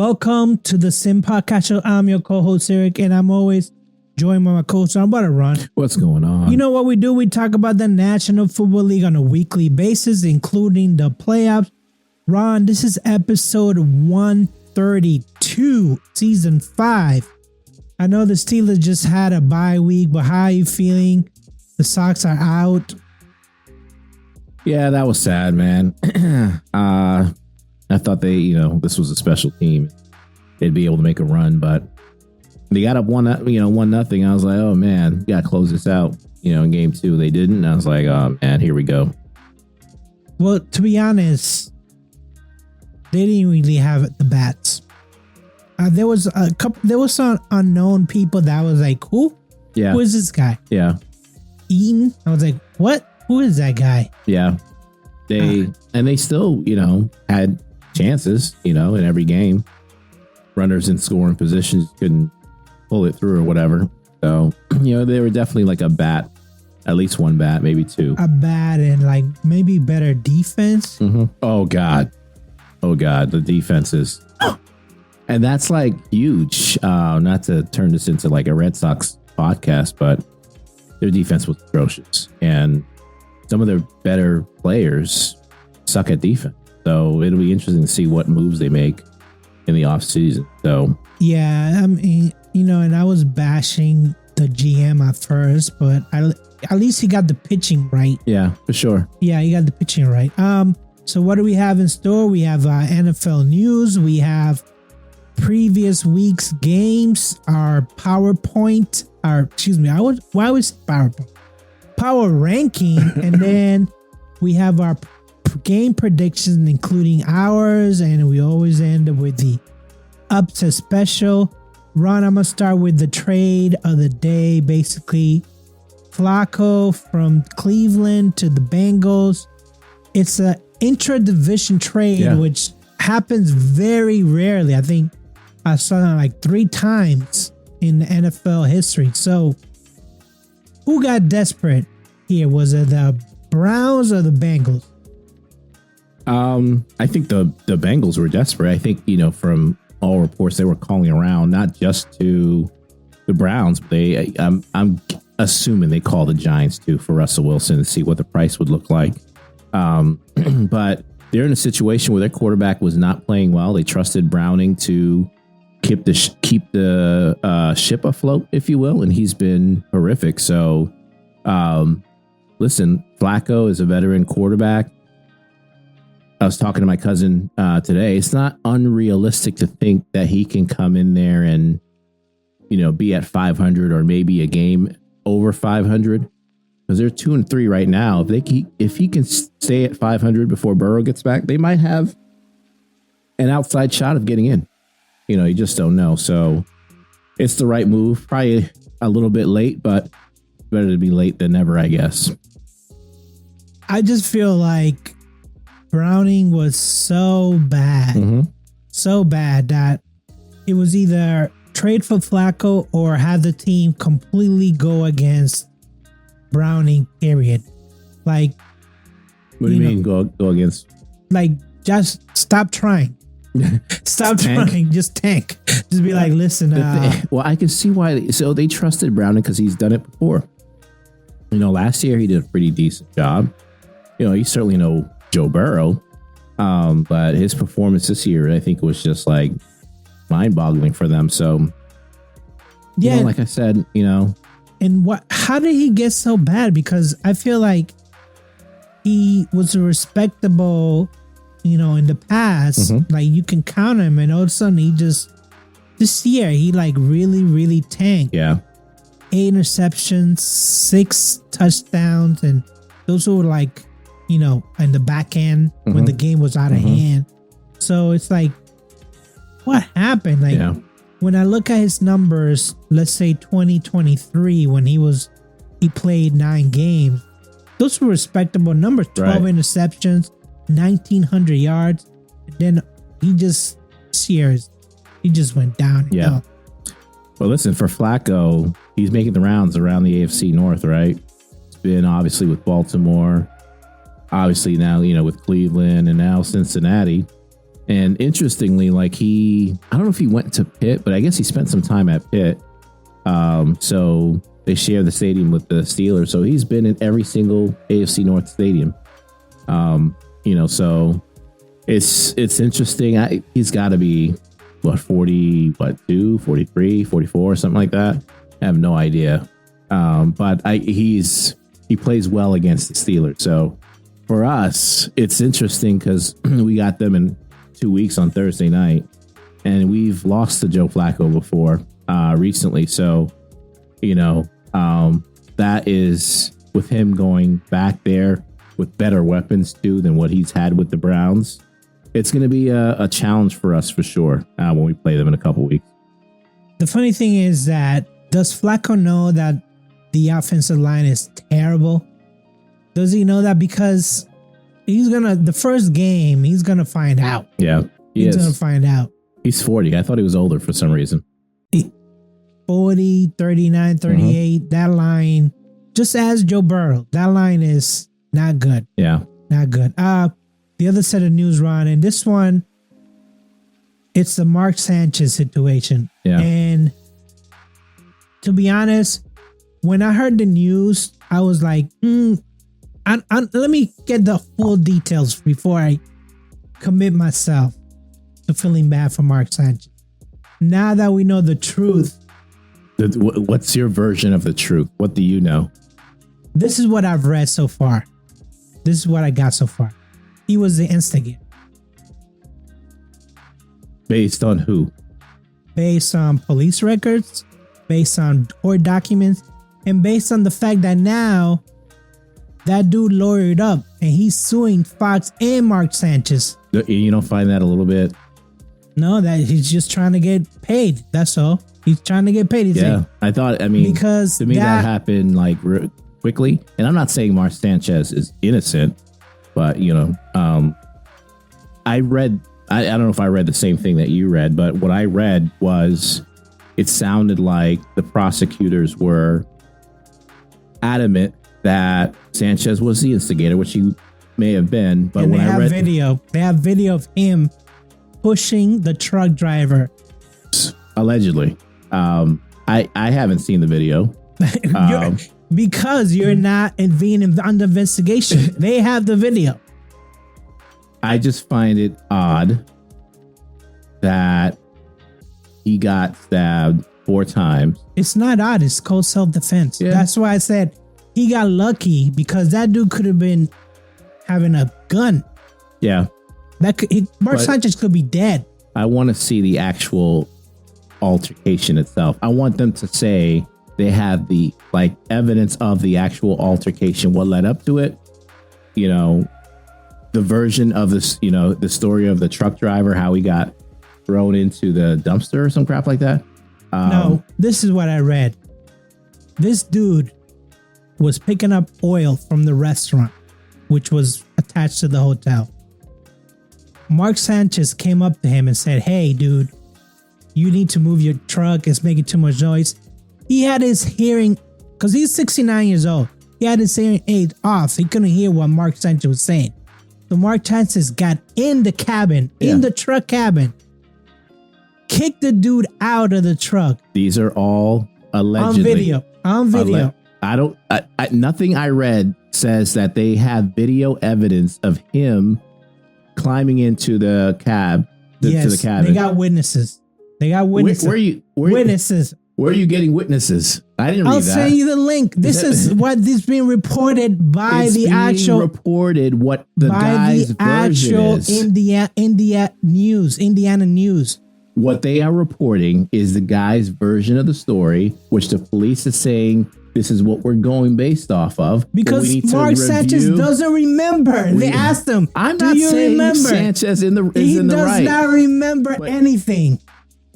Welcome to the Sim Podcast Show. I'm your co-host Eric, and I'm always joined by my co-host. I'm about to run. What's going on? You know what we do? We talk about the National Football League on a weekly basis, including the playoffs. Ron, this is episode 132, season 5. I know the Steelers just had a bye week, but how are you feeling? The Sox are out. Yeah, that was sad, man. I thought this was a special team. They'd be able to make a run, but they got up 1-0. I was like, oh man, we got to close this out. In game 2, they didn't. And I was like, oh man, here we go. Well, to be honest, they didn't really have the bats. There was some unknown people that was like, who? Yeah. Who is this guy? Yeah. Eaton? I was like, what? Who is that guy? Yeah. They still, had chances, in every game. Runners in scoring positions couldn't pull it through or whatever. So, they were definitely like a bat, at least one bat, maybe two. A bat and like maybe better defense. Mm-hmm. Oh God, the defenses. And that's like huge. Not to turn this into like a Red Sox podcast, but their defense was atrocious. And some of their better players suck at defense. So it'll be interesting to see what moves they make in the offseason. So yeah, I mean, and I was bashing the GM at first, but at least he got the pitching right. Yeah, for sure. Yeah, he got the pitching right. So what do we have in store? We have NFL news. We have previous week's games. Our PowerPoint. Why was PowerPoint? Power ranking, and then we have our game predictions, including ours, and we always end up with the upset special. Ron, I'm gonna start with the trade of the day. Basically, Flacco from Cleveland to the Bengals. It's an intra-division trade, which happens very rarely. I think I saw it like 3 times in the NFL history. So, who got desperate here? Was it the Browns or the Bengals? I think the Bengals were desperate. I think, from all reports, they were calling around, not just to the Browns, but I'm assuming they called the Giants too for Russell Wilson to see what the price would look like. But they're in a situation where their quarterback was not playing well. They trusted Browning to keep the ship afloat, if you will, and he's been horrific. So, listen, Flacco is a veteran quarterback. I was talking to my cousin today. It's not unrealistic to think that he can come in there and, be at 500 or maybe a game over 500, because they're 2-3 right now. If he can stay at 500 before Burrow gets back, they might have an outside shot of getting in. You just don't know. So it's the right move. Probably a little bit late, but better to be late than never, I guess. I just feel like Browning was so bad, so bad that it was either trade for Flacco or have the team completely go against Browning, period. Like, what do you mean go against? Like, just stop trying. Stop trying. Just tank. Just be like, listen. Well, I can see why. So they trusted Browning because he's done it before. Last year he did a pretty decent job. You certainly know Joe Burrow, but his performance this year, I think, was just like mind-boggling for them. So, like I said, And how did he get so bad? Because I feel like he was a respectable, in the past, like you can count him, and all of a sudden this year he like really, really tanked. Yeah. 8 interceptions, 6 touchdowns, and those were like, in the back end when the game was out of hand. So it's like, what happened? Like, when I look at his numbers, let's say 2023, when he played 9 games, those were respectable numbers. 12 interceptions, 1,900 yards. And then he just went down. Yeah. Well, listen, for Flacco, he's making the rounds around the AFC North, right? It's been obviously with Baltimore, obviously now, with Cleveland, and now Cincinnati. And interestingly, like I don't know if he went to Pitt, but I guess he spent some time at Pitt. So they share the stadium with the Steelers. So he's been in every single AFC North stadium. So it's interesting. He's got to be 42, 43, 44, something like that. I have no idea. But he plays well against the Steelers. So for us, it's interesting because we got them in 2 weeks on Thursday night, and we've lost to Joe Flacco before recently. So, that is with him going back there with better weapons too than what he's had with the Browns. It's going to be a challenge for us for sure when we play them in a couple weeks. The funny thing is that does Flacco know that the offensive line is terrible? Does he know that? Because the first game, he's going to find out. Yeah, he's going to find out. He's 40. I thought he was older for some reason. 40, 39, 38, that line, just as Joe Burrow, that line is not good. Yeah. Not good. The other set of news, Ron, and this one, it's the Mark Sanchez situation. Yeah. And to be honest, when I heard the news, I was like, let me get the full details before I commit myself to feeling bad for Mark Sanchez. Now that we know the truth. What's your version of the truth? What do you know? This is what I've read so far. This is what I got so far. He was the instigator. Based on who? Based on police records, based on court documents, and based on the fact that now that dude lawyered up and he's suing Fox and Mark Sanchez. You don't find that a little bit? No, that he's just trying to get paid. That's all. He's trying to get paid. I thought, because to me that happened like quickly. And I'm not saying Mark Sanchez is innocent, but I read, I don't know if I read the same thing that you read, but what I read was it sounded like the prosecutors were adamant that Sanchez was the instigator, which he may have been. But and when I read they have video of him pushing the truck driver. Allegedly. I haven't seen the video. Because you're not being under investigation. They have the video. I just find it odd that he got stabbed 4 times. It's not odd. It's called self-defense. Yeah. That's why I said he got lucky, because that dude could have been having a gun. Yeah. Mark Sanchez could be dead. I want to see the actual altercation itself. I want them to say they have the evidence of the actual altercation, what led up to it, the version of this, the story of the truck driver, how he got thrown into the dumpster or some crap like that. No, this is what I read. This dude was picking up oil from the restaurant, which was attached to the hotel. Mark Sanchez came up to him and said, "Hey, dude, you need to move your truck. It's making too much noise." He had his hearing, because he's 69 years old. He had his hearing aid off. He couldn't hear what Mark Sanchez was saying. So Mark Sanchez got in the cabin, in the truck cabin, kicked the dude out of the truck. These are all allegedly. On video. Nothing I read says that they have video evidence of him climbing into the cab. To the cabin. They got witnesses. Witnesses. Where are you getting witnesses? I didn't read that. I'll send you the link. This is what is being reported by reported what the guy's version is. Indiana News. What they are reporting is the guy's version of the story, which the police is saying this is what we're going based off of. Because Mark Sanchez doesn't remember. They asked him, I'm not saying remember? Sanchez is in the right. He does not remember anything.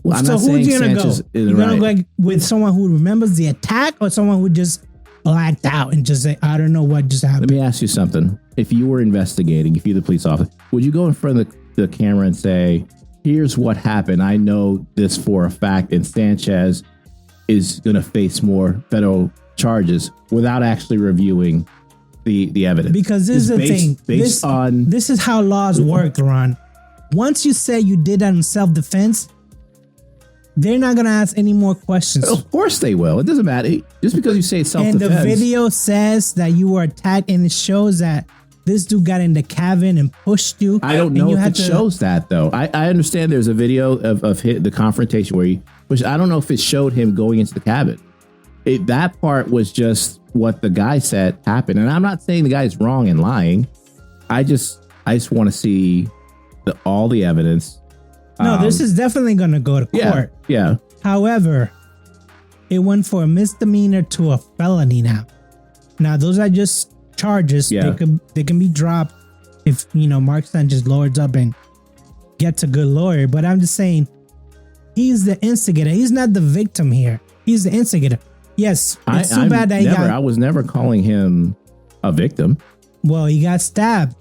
Well, I'm not saying who's gonna Sanchez go? You're gonna go with someone who remembers the attack, or someone who just blacked out and just say, "I don't know what just happened." Let me ask you something. If you were investigating, if you're the police officer, would you go in front of the camera and say, "Here's what happened. I know this for a fact, and Sanchez is going to face more federal charges," without actually reviewing the evidence? Because this is the thing. This is how laws work, Ron. once you say you did that in self-defense, they're not going to ask any more questions. Of course they will. It doesn't matter. Just because you say self-defense. And the video says that you were attacked, and it shows that this dude got in the cabin and pushed you. I don't know if it shows that, though. I understand there's a video of the confrontation where he pushed. I don't know if it showed him going into the cabin. That part was just what the guy said happened. And I'm not saying the guy's wrong and lying. I just want to see all the evidence. No, this is definitely going to go to court. Yeah. However, it went for a misdemeanor to a felony now. Now, those are just charges. Yeah. They can be dropped if, Mark Sanchez lowers up and gets a good lawyer. But I'm just saying, he's the instigator. He's not the victim here. He's the instigator. Yes, it's too bad that I was never calling him a victim. Well, he got stabbed.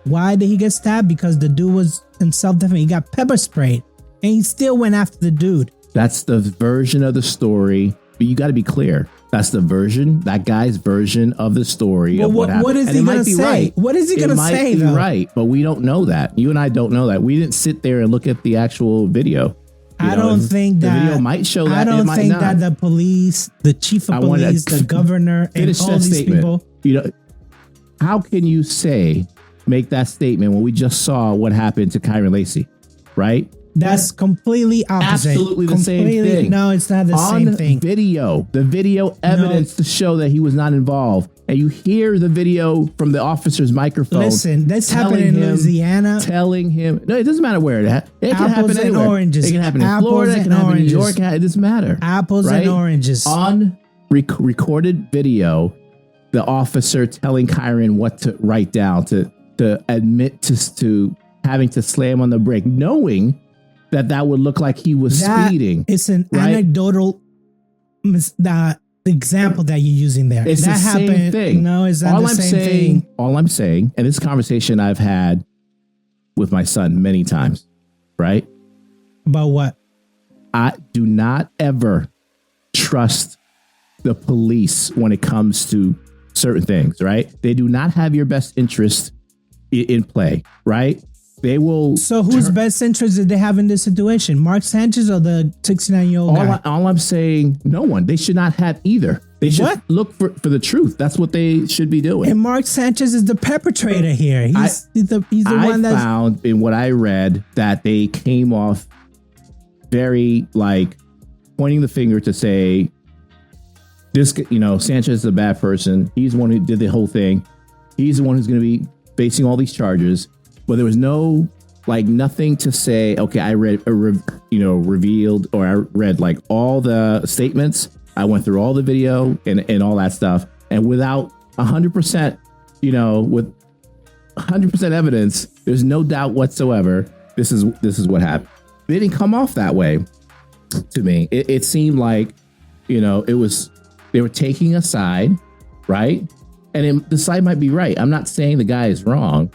Why did he get stabbed? Because the dude was in self-defense. He got pepper sprayed, and he still went after the dude. That's the version of the story, but you got to be clear. That's the version, that guy's version of the story. Well, of what happened. What is he going to say? Right. What is he going to say, though? Right, but we don't know that. You and I don't know that. We didn't sit there and look at the actual video. I don't think that the video might show that. I don't think that the police, the chief of police, the governor, and all these people. How can you make that statement when we just saw what happened to Kyron Lacey, right? That's completely opposite. Absolutely the same thing. No, it's not the same thing. The video evidence to show that he was not involved. And you hear the video from the officer's microphone. Listen, this happened in Louisiana. Telling him, no, it doesn't matter where it happened. It can happen anywhere. Oranges. It can happen in Florida. It can happen in New York. It doesn't matter. Apples and oranges. On recorded video, the officer telling Kyron what to write down, to admit to having to slam on the brake, knowing that would look like he was speeding. It's an anecdotal example that you're using there. It's the same thing. No, it's not the same thing. All I'm saying, and this conversation I've had with my son many times, right? About what? I do not ever trust the police when it comes to certain things, right? They do not have your best interest in play, right? They will. So whose best interest did they have in this situation? Mark Sanchez or the 69-year-old guy? All I'm saying, no one. They should not have either. They should look for the truth. That's what they should be doing. And Mark Sanchez is the perpetrator here. He's the one that found in what I read that they came off very pointing the finger to say this. Sanchez is a bad person. He's the one who did the whole thing. He's the one who's going to be facing all these charges. But there was no nothing to say. Okay, I read revealed, or I read all the statements. I went through all the video and all that stuff, and without 100%, with 100% evidence, there's no doubt whatsoever. This is what happened. They didn't come off that way to me. It seemed like it was they were taking a side, right? And the side might be right. I'm not saying the guy is wrong.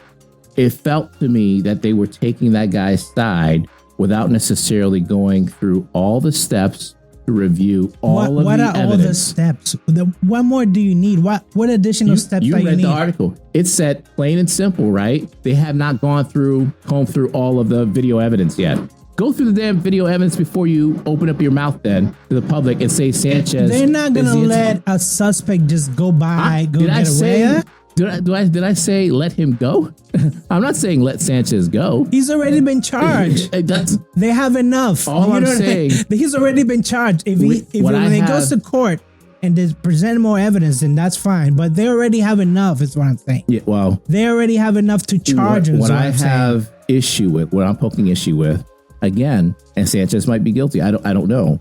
It felt to me that they were taking that guy's side without necessarily going through all the steps to review all of the evidence. What are all the steps? What more do you need? What additional steps do you need? You read the article. It said plain and simple, right? They have not combed through all of the video evidence yet. Go through the damn video evidence before you open up your mouth then to the public and say Sanchez. They're not going to let a suspect just go by, get away. Did I say let him go? I'm not saying let Sanchez go. He's already been charged. They have enough. All I'm saying, he's already been charged. If he goes to court and they present more evidence, then that's fine. But they already have enough, is what I'm saying. Yeah, well, they already have enough to charge him. What I have issue with, what I'm poking issue with, again, and Sanchez might be guilty. I don't know.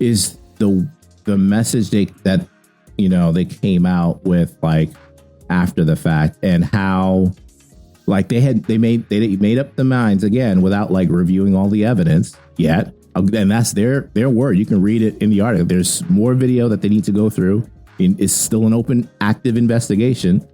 Is the message that they came out with after the fact, and how they made up the minds again without reviewing all the evidence yet, and that's their word. You can read it in the article. There's more video that they need to go through. It's still an open, active investigation.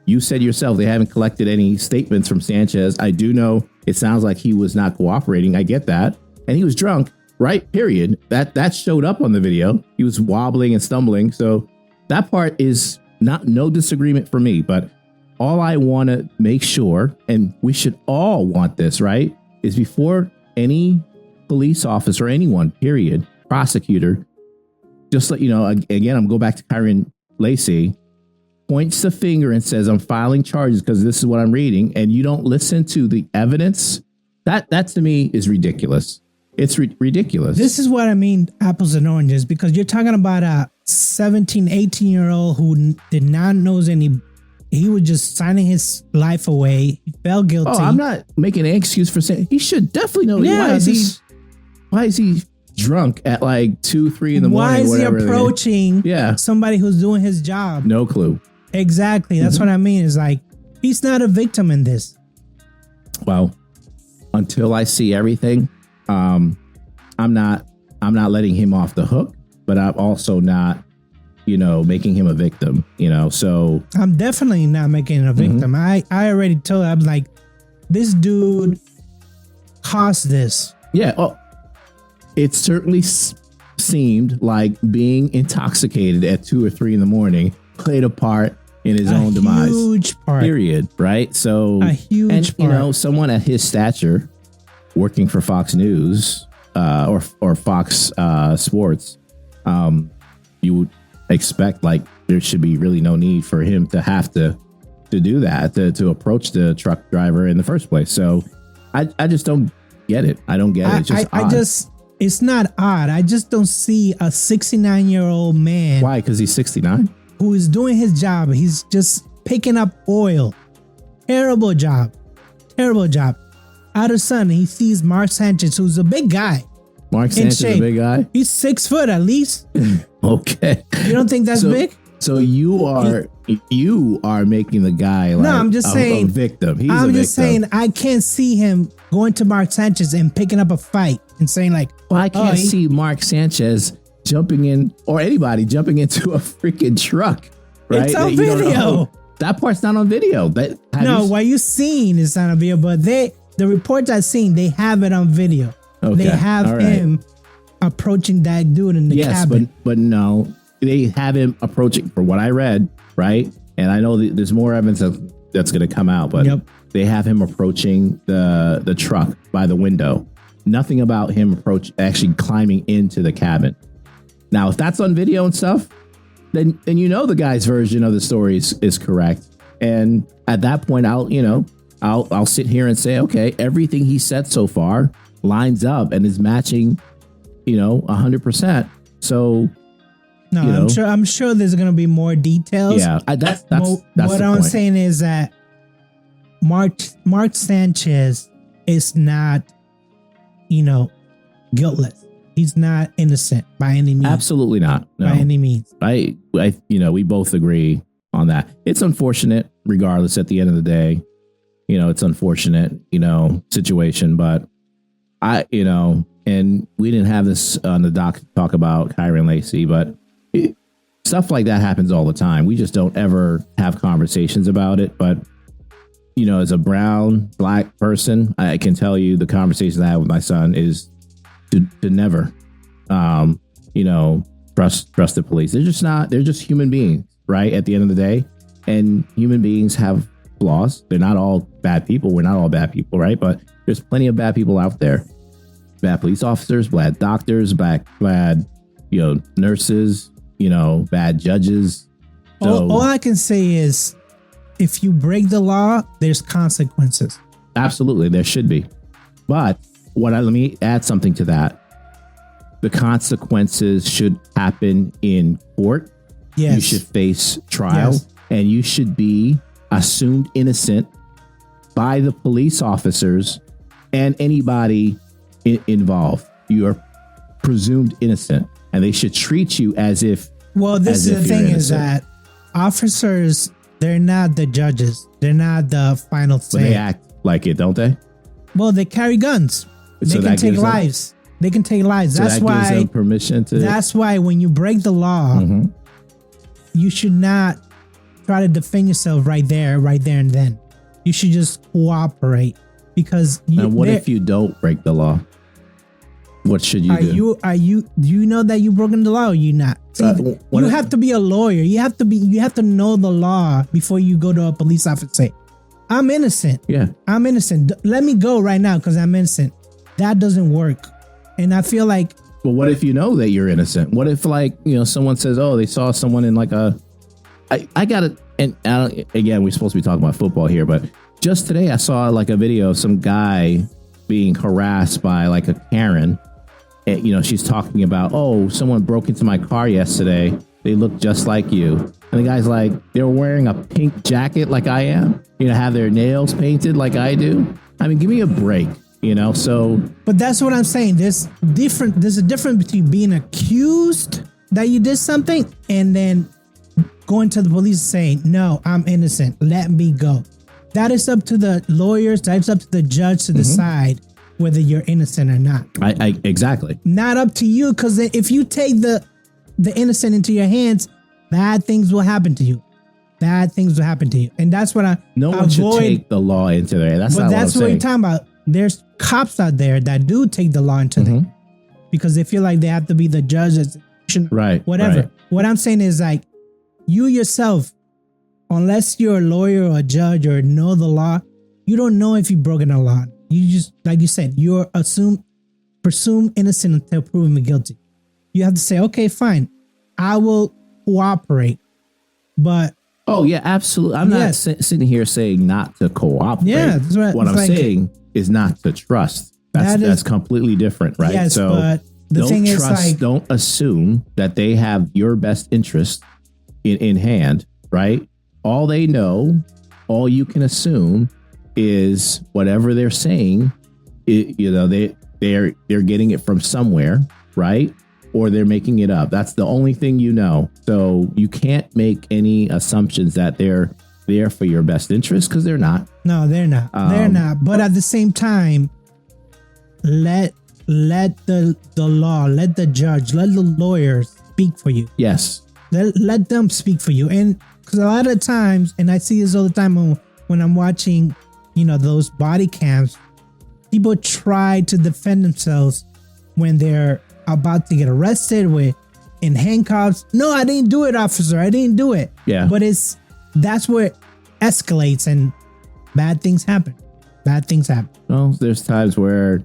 You said yourself they haven't collected any statements from Sanchez. I do know it sounds like he was not cooperating. I get that, and he was drunk, right? Period. That showed up on the video. He was wobbling and stumbling, so that part is no disagreement for me, but all I want to make sure, and we should all want this, right, is before any police officer or anyone, period, prosecutor, just let you know, again, I'm going back to Kyron Lacey, points the finger and says, I'm filing charges because this is what I'm reading, and you don't listen to the evidence, that to me is ridiculous. It's ridiculous. This is what I mean, apples and oranges, because you're talking about a 17, 18-year-old who did not know any. He was just signing his life away. He felt guilty. Oh, I'm not making an excuse for saying he should definitely know. Yeah, why is he drunk at like 2, 3 in the morning? Why is he approaching somebody who's doing his job? No clue. Exactly. That's what I mean. Is like, he's not a victim in this. Well, until I see everything, I'm not letting him off the hook, but I'm also not, making him a victim, so I'm definitely not making him a victim. I already told him, I'm like, this dude caused this. Yeah. Oh, it certainly seemed like being intoxicated at 2 or 3 in the morning played a part in his own demise. A huge part. Period. Right. So a huge part. Someone at his stature working for Fox News or Fox Sports, you would expect like there should be really no need for him to have to do that, to approach the truck driver in the first place. So I just don't get it. I don't get it. It's just it's not odd. I just don't see a 69-year-old man. Why? Because he's 69? Who is doing his job. He's just picking up oil. Terrible job. Out of sun, he sees Mark Sanchez, who's a big guy. Mark Sanchez is a big guy? He's 6 foot at least. Okay. You don't think that's big? So you are making the guy like I'm just saying, a victim. I'm just saying I can't see him going to Mark Sanchez and picking up a fight and saying like, well, I can't see Mark Sanchez jumping in or anybody jumping into a freaking truck. Right? It's on video. That part's not on video. What you seen is not on video, but the reports I've seen, they have it on video. Okay. They have him approaching that dude in the cabin. But no, they have him approaching, for what I read, right? And I know there's more evidence that's going to come out, but they have him approaching the truck by the window. Nothing about him actually climbing into the cabin. Now, if that's on video and stuff, then the guy's version of the story is correct. And at that point, I'll sit here and say, okay, everything he said so far lines up and is matching, 100%. So, I'm sure there's going to be more details. Yeah, that's what I'm saying is that Mark Sanchez is not, guiltless. He's not innocent by any means. Absolutely not. No. By any means. We both agree on that. It's unfortunate, regardless. At the end of the day, it's unfortunate, situation. But and we didn't have this on the doc to talk about Kyron Lacey, but stuff like that happens all the time. We just don't ever have conversations about it. But as a brown, black person, I can tell you the conversations I have with my son is to never, trust the police. They're just human beings, right? At the end of the day, and human beings have flaws. They're not all bad people. We're not all bad people, right? But there's plenty of bad people out there. Bad police officers, bad doctors, bad nurses, bad judges. So, all I can say is, if you break the law, there's consequences. Absolutely, there should be. But let me add something to that. The consequences should happen in court. Yes. You should face trial, and you should be assumed innocent by the police officers and anybody involved. You are presumed innocent, and they should treat you as if. Well, this is the thing: is that officers, they're not the judges. They're not the final say. But they act like it, don't they? Well, they carry guns. They can take lives. They can take lives. So that's that why gives them permission to. That's why when you break the law, you should not try to defend yourself right there and then. You should just cooperate, because. And what if you don't break the law? What should you do? Do you know that you've broken the law or you not? See, you have to be a lawyer. You have to know the law before you go to a police officer. I'm innocent. Yeah. I'm innocent. Let me go right now because I'm innocent. That doesn't work. And I feel like... Well, what if you know that you're innocent? What if, like, you know, someone says, oh, they saw someone in like a... I got it. And again, we're supposed to be talking about football here, but just today I saw like a video of some guy being harassed by like a Karen. And, you know, she's talking about, oh, someone broke into my car yesterday. They look just like you. And the guy's like, they're wearing a pink jacket like I am. You know, have their nails painted like I do. I mean, give me a break, you know, so. But that's what I'm saying. There's a difference between being accused that you did something and then going to the police saying, no, I'm innocent. Let me go. That is up to the lawyers. That's up to the judge to decide whether you're innocent or not. Exactly. Not up to you, because if you take the innocent into your hands, bad things will happen to you. Bad things will happen to you. And that's what no one should take the law into there. That's not what I'm saying. You're talking about. There's cops out there that do take the law into them because they feel like they have to be the judge, right? Whatever. Right. What I'm saying is, like, you yourself, unless you're a lawyer or a judge or know the law, you don't know if you've broken the law. You just, like you said, you're presumed innocent until proven guilty. You have to say, okay, fine, I will cooperate. But oh yeah, absolutely. I'm not sitting here saying not to cooperate. Yeah, that's right. What I'm saying is not to trust. That's completely different, right? Yes, so but the thing is, like, don't assume that they have your best interest in hand, right? All they know, all you can assume is whatever they're saying. They're getting it from somewhere, right? Or they're making it up. That's the only thing you know. So you can't make any assumptions that they're there for your best interest, because they're not. No, they're not. They're not. But at the same time, let the law, let the judge, let the lawyers speak for you. Yes. Let them speak for you. And because a lot of times, and I see this all the time when I'm watching, you know, those body cams, people try to defend themselves when they're about to get arrested in handcuffs. No, I didn't do it, officer. I didn't do it. Yeah. But that's where it escalates and bad things happen. Bad things happen. Well, there's times where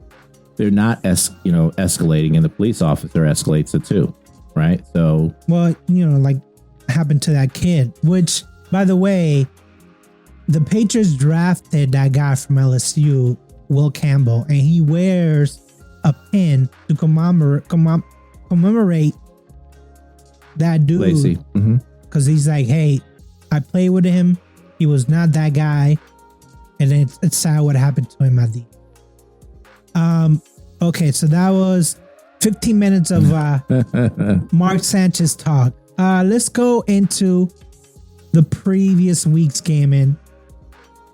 they're not escalating and the police officer escalates it too. Right. So, well, you know, like happened to that kid, which, by the way, the Patriots drafted that guy from LSU, Will Campbell, and he wears a pin to commemorate that dude. Lacey. Because he's like, hey, I played with him. He was not that guy. And then it's sad what happened to him at the okay, so that was 15 minutes of Mark Sanchez talk. Let's go into the previous week's game. And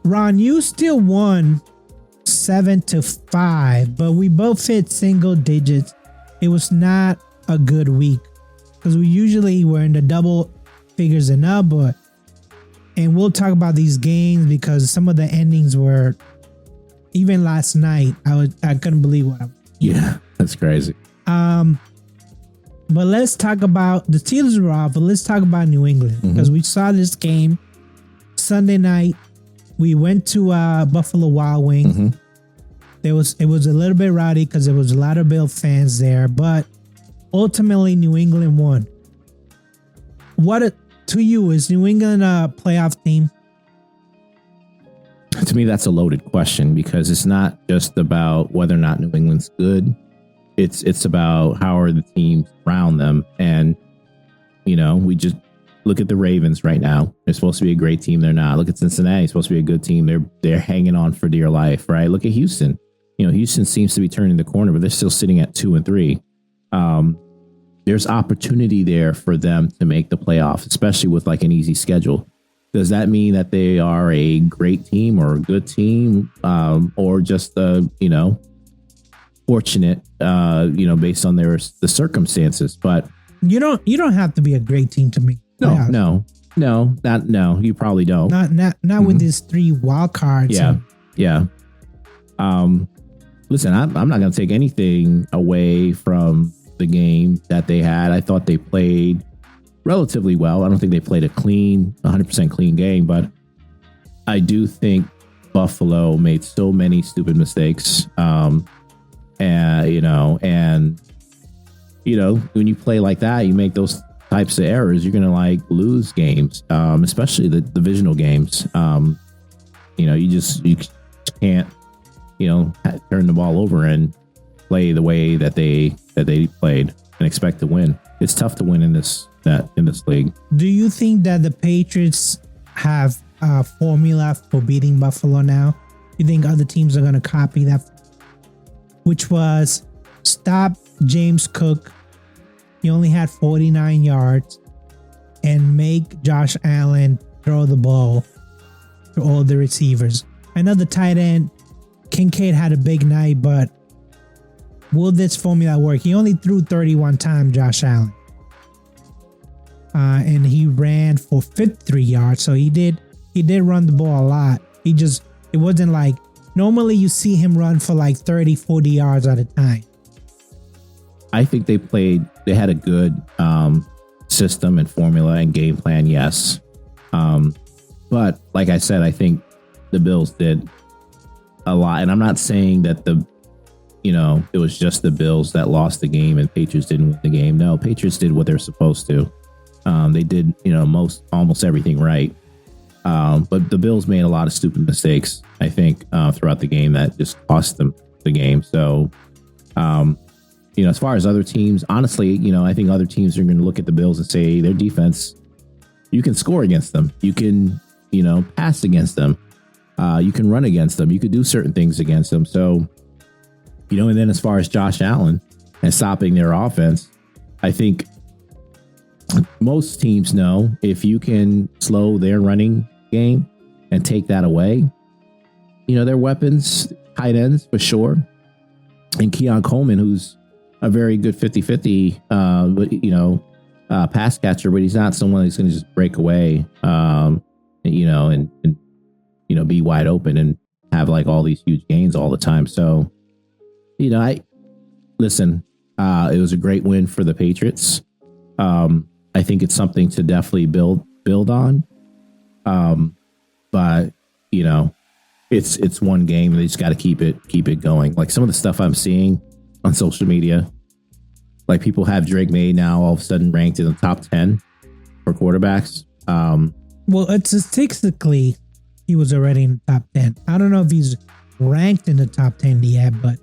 Ron, you still won 7-5, but we both hit single digits. It was not a good week because we usually were in the double figures and up. And we'll talk about these games because some of the endings were, even last night, I couldn't believe what I was. Yeah, that's crazy. But let's talk about the Steelers were off, but let's talk about New England because we saw this game Sunday night. We went to Buffalo Wild Wings. It was a little bit rowdy because there was a lot of Bill fans there, but ultimately New England won. To you, is New England a playoff team? To me, that's a loaded question because it's not just about whether or not New England's good. It's about how are the teams around them. And, you know, we just look at the Ravens right now. They're supposed to be a great team. They're not. Look at Cincinnati. It's supposed to be a good team. They're hanging on for dear life, right? Look at Houston. You know, Houston seems to be turning the corner, but they're still sitting at 2-3. There's opportunity there for them to make the playoffs, especially with like an easy schedule. Does that mean that they are a great team or a good team, or just fortunate, based on the circumstances? But you don't have to be a great team to make playoffs. No, you probably don't. Not with these 3 wild cards. Yeah. Listen, I'm not going to take anything away from the game that they had. I thought they played relatively well. I don't think they played a 100% clean game, but I do think Buffalo made so many stupid mistakes. And when you play like that, you make those types of errors, you're going to like lose games, especially the divisional games. You can't, turn the ball over and play the way that they played and expect to win. It's tough to win in this league. Do you think that the Patriots have a formula for beating Buffalo now? You think other teams are going to copy that? Which was stop James Cook. He only had 49 yards, and make Josh Allen throw the ball to all the receivers. I know the tight end Kincaid had a big night, but will this formula work? He only threw 31 times, Josh Allen. And he ran for 53 yards. So he did run the ball a lot. It wasn't like normally you see him run for like 30, 40 yards at a time. I think they had a good system and formula and game plan. Yes. But like I said, I think the Bills did a lot. And I'm not saying that it was just the Bills that lost the game and Patriots didn't win the game. No, Patriots did what they're supposed to. They did, almost everything right. But the Bills made a lot of stupid mistakes, I think, throughout the game that just cost them the game. So, as far as other teams, honestly, I think other teams are going to look at the Bills and say their defense, you can score against them. You can, pass against them. You can run against them. You could do certain things against them. So, and then as far as Josh Allen and stopping their offense, I think most teams know if you can slow their running game and take that away, their weapons, tight ends for sure. And Keon Coleman, who's a very good 50-50, pass catcher, but he's not someone that's going to just break away, and be wide open and have like all these huge gains all the time. So, it was a great win for the Patriots. I think it's something to definitely build on. But it's one game and they just got to keep it going. Like some of the stuff I'm seeing on social media, like people have Drake Maye now all of a sudden ranked in the top 10 for quarterbacks. Well, statistically, he was already in the top 10. I don't know if he's ranked in the top 10 yet, but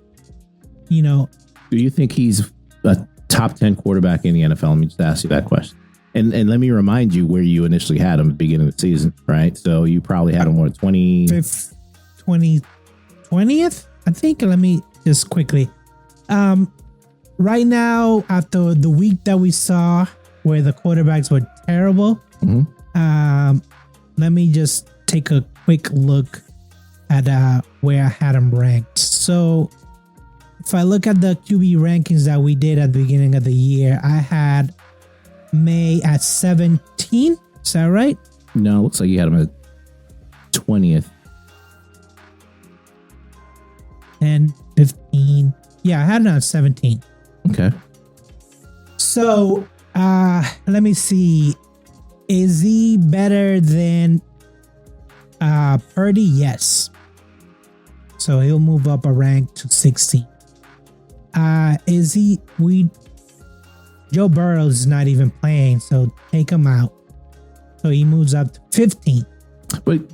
do you think he's a top 10 quarterback in the NFL? Let me just ask you that question. And let me remind you where you initially had him at the beginning of the season, right? So you probably had him 20th, I think. Let me just quickly. Right now, after the week that we saw where the quarterbacks were terrible, let me just take a quick look at where I had him ranked. So if I look at the QB rankings that we did at the beginning of the year, I had May at 17. Is that right? No, it looks like you had him at 20th. And 15. Yeah, I had him at 17. Okay. So let me see. Is he better than Purdy? Yes. So he'll move up a rank to 16. Joe Burrow is not even playing, so take him out. So he moves up to 15. But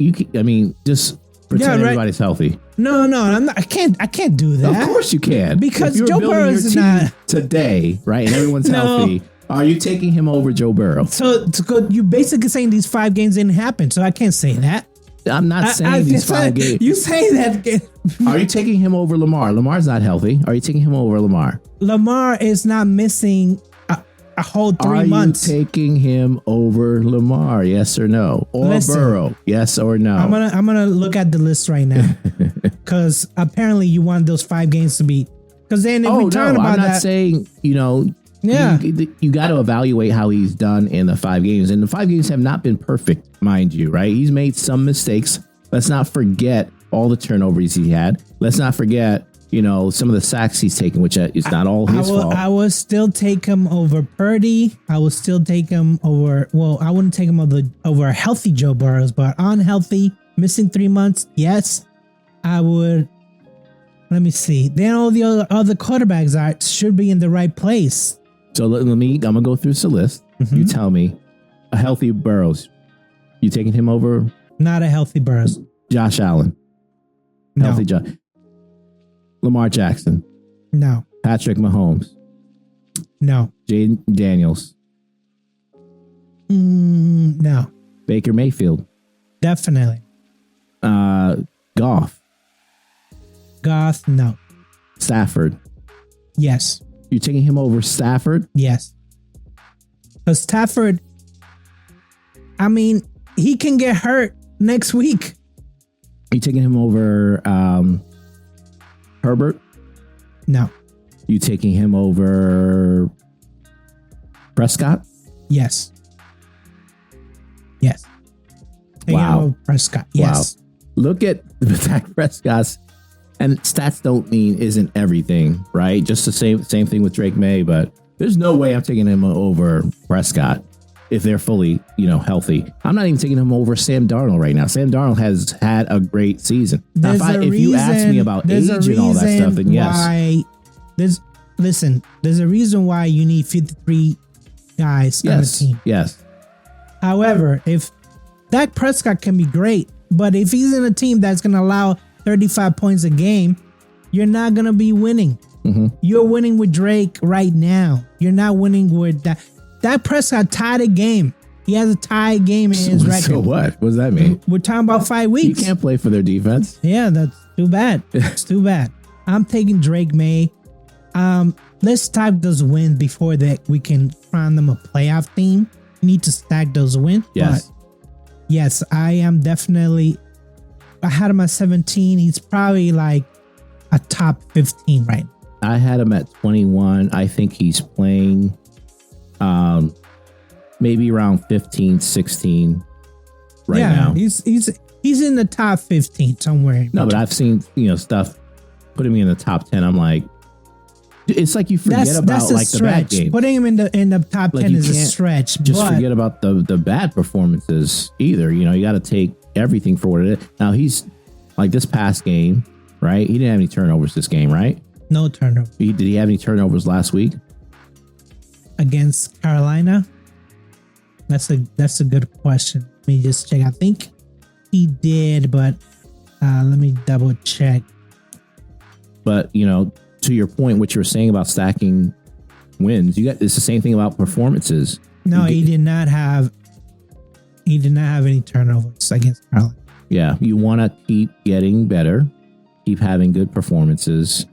just pretend everybody's healthy. No, I'm not. I can't do that. Of course you can. Because Joe Burrow is not today, right? And everyone's healthy. Are you taking him over Joe Burrow? So you're basically saying these 5 games didn't happen, so I can't say that. I'm not saying these 5 games. You say that. Are you taking him over Lamar? Lamar's not healthy. Are you taking him over Lamar? Lamar is not missing a whole 3 months. Are you taking him over Lamar? Yes or no? Or Burrow? Yes or no? I'm gonna lolook at the list right now because apparently you want those 5 games to be. Because then if we talk about I'm not saying Yeah, you got to evaluate how he's done in the 5 games, and the 5 games have not been perfect, mind you. Right? He's made some mistakes. Let's not forget all the turnovers he had. Let's not forget, some of the sacks he's taken, which is not all his fault. I would still take him over Purdy. I would still take him over. Well, I wouldn't take him over a healthy Joe Burrows, but unhealthy, missing 3 months, yes, I would. Let me see. Then all the other quarterbacks should be in the right place. So I'm gonna go through the list. You tell me, a healthy Burrows, you taking him over? Not a healthy Burrows. Josh Allen, healthy Josh. Lamar Jackson, no. Patrick Mahomes, no. Jaden Daniels, no. Baker Mayfield, Definitely. Goff, no. Stafford. Yes. You're taking him over Stafford? Yes. Because Stafford, I mean, he can get hurt next week. You taking him over Herbert? No. You taking him over Prescott? Yes. Yes. Wow. Prescott. Yes. Wow. Look at Dak Prescott's, and stats don't mean isn't everything, right? Just the same thing with Drake Maye, but there's no way I'm taking him over Prescott if they're fully, healthy. I'm not even taking him over Sam Darnold right now. Sam Darnold has had a great season. Now, if you ask me about age and all that stuff, then yes. There's a reason why you need 53 guys on the team. Yes. However, if Dak Prescott can be great, but if he's in a team that's going to allow 35 points a game, you're not going to be winning. You're winning with Drake right now. You're not winning with that. Dak Prescott tied a game. He has a tie game in his record. So what? What does that mean? We're talking about 5 weeks. You can't play for their defense. Yeah, that's too bad. It's too bad. I'm taking Drake Maye. Let's type those wins before that we can crown them a playoff team. We need to stack those wins. Yes. But yes, I am definitely. I had him at 17. He's probably like a top 15 right now. I had him at 21. I think he's playing maybe around 15, 16 right now. He's in the top 15 somewhere. No, but I've seen, stuff putting me in the top 10. I'm like, it's like you forget about like the bad games. Putting him in the top 10 is a stretch. Just forget about the bad performances either. You got to take everything for what it is. Now he's like this past game, right? He didn't have any turnovers this game, right? No turnover. Did he have any turnovers last week against Carolina? That's a good question. Let me just check. I think he did, but let me double check. But to your point, what you were saying about stacking wins, it's the same thing about performances. No, he did not have any turnovers against Carolina. Yeah, you want to keep getting better, keep having good performances,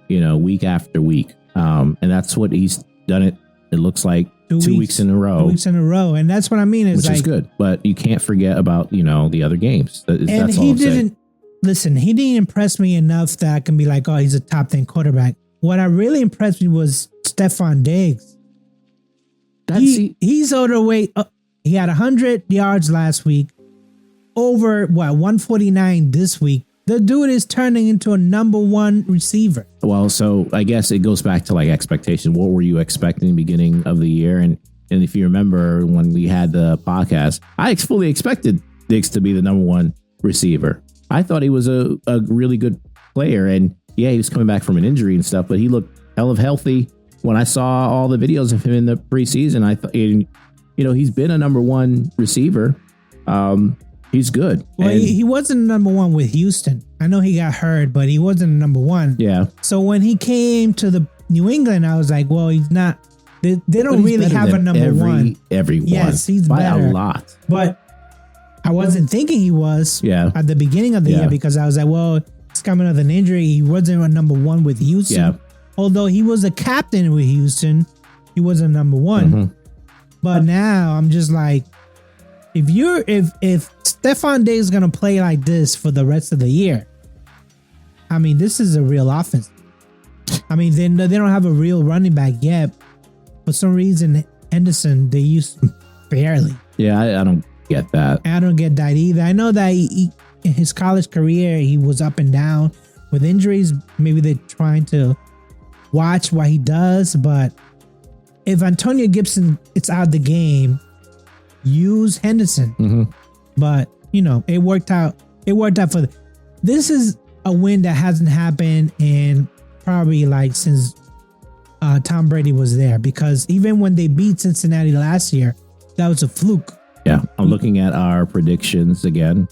week after week. And that's what he's done it looks like two weeks in a row. 2 weeks in a row. And that's what I mean. Which is good. But you can't forget about, the other games. That's all I'm saying. Listen, he didn't impress me enough that I can be like, oh, he's a top 10 quarterback. What really impressed me was Stephon Diggs. He's overweight. He had 100 yards last week, over 149 this week. The dude is turning into a number one receiver. Well, so I guess it goes back to like expectation. What were you expecting in the beginning of the year? And if you remember when we had the podcast, I fully expected Diggs to be the number one receiver. I thought he was a really good player. And yeah, he was coming back from an injury and stuff, but he looked hell of healthy. When I saw all the videos of him in the preseason, I thought, he's been a number one receiver. He's good. Well, he wasn't number one with Houston. I know he got hurt, but he wasn't number one. Yeah. So when he came to the New England, I was like, well, he's not. They don't really have a number one. Everyone. Yes, he's by better. a lot. But I wasn't thinking he was at the beginning of the year because I was like, well, he's coming off an injury. He wasn't a number one with Houston. Yeah. Although he was a captain with Houston, he wasn't number one. Mm-hmm. But now I'm just like, if Stephon Diggs is gonna play like this for the rest of the year, I mean, this is a real offense. I mean, they don't have a real running back yet. For some reason, Henderson, they used him barely. Yeah, I don't get that. I don't get that either. I know that in his college career, he was up and down with injuries. Maybe they're trying to watch what he does. But if Antonio Gibson is out the game, use Henderson. Mm-hmm. But, it worked out It worked out for them. This is a win that hasn't happened in probably like since Tom Brady was there, because even when they beat Cincinnati last year, that was a fluke. Yeah, I'm looking at our predictions again.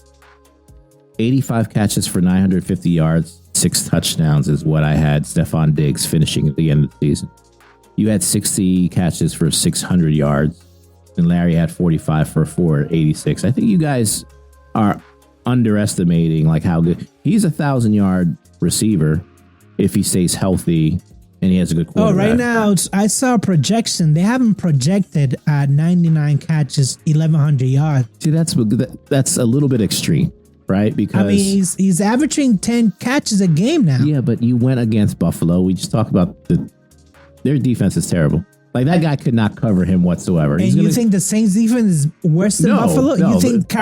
85 catches for 950 yards, 6 touchdowns is what I had Stephon Diggs finishing at the end of the season. You had 60 catches for 600 yards, and Larry had 45 for 486. I think you guys are underestimating like how good he's. 1,000-yard receiver if he stays healthy and he has a good quarterback. Oh, right now I saw a projection. They haven't projected at 99 catches, 1,100 yards. See, that's a little bit extreme, right? Because I mean, he's averaging 10 catches a game now. Yeah, but you went against Buffalo. We just talked about their defense is terrible. Like, that guy could not cover him whatsoever. And you think the Saints defense is worse than Buffalo? No, you think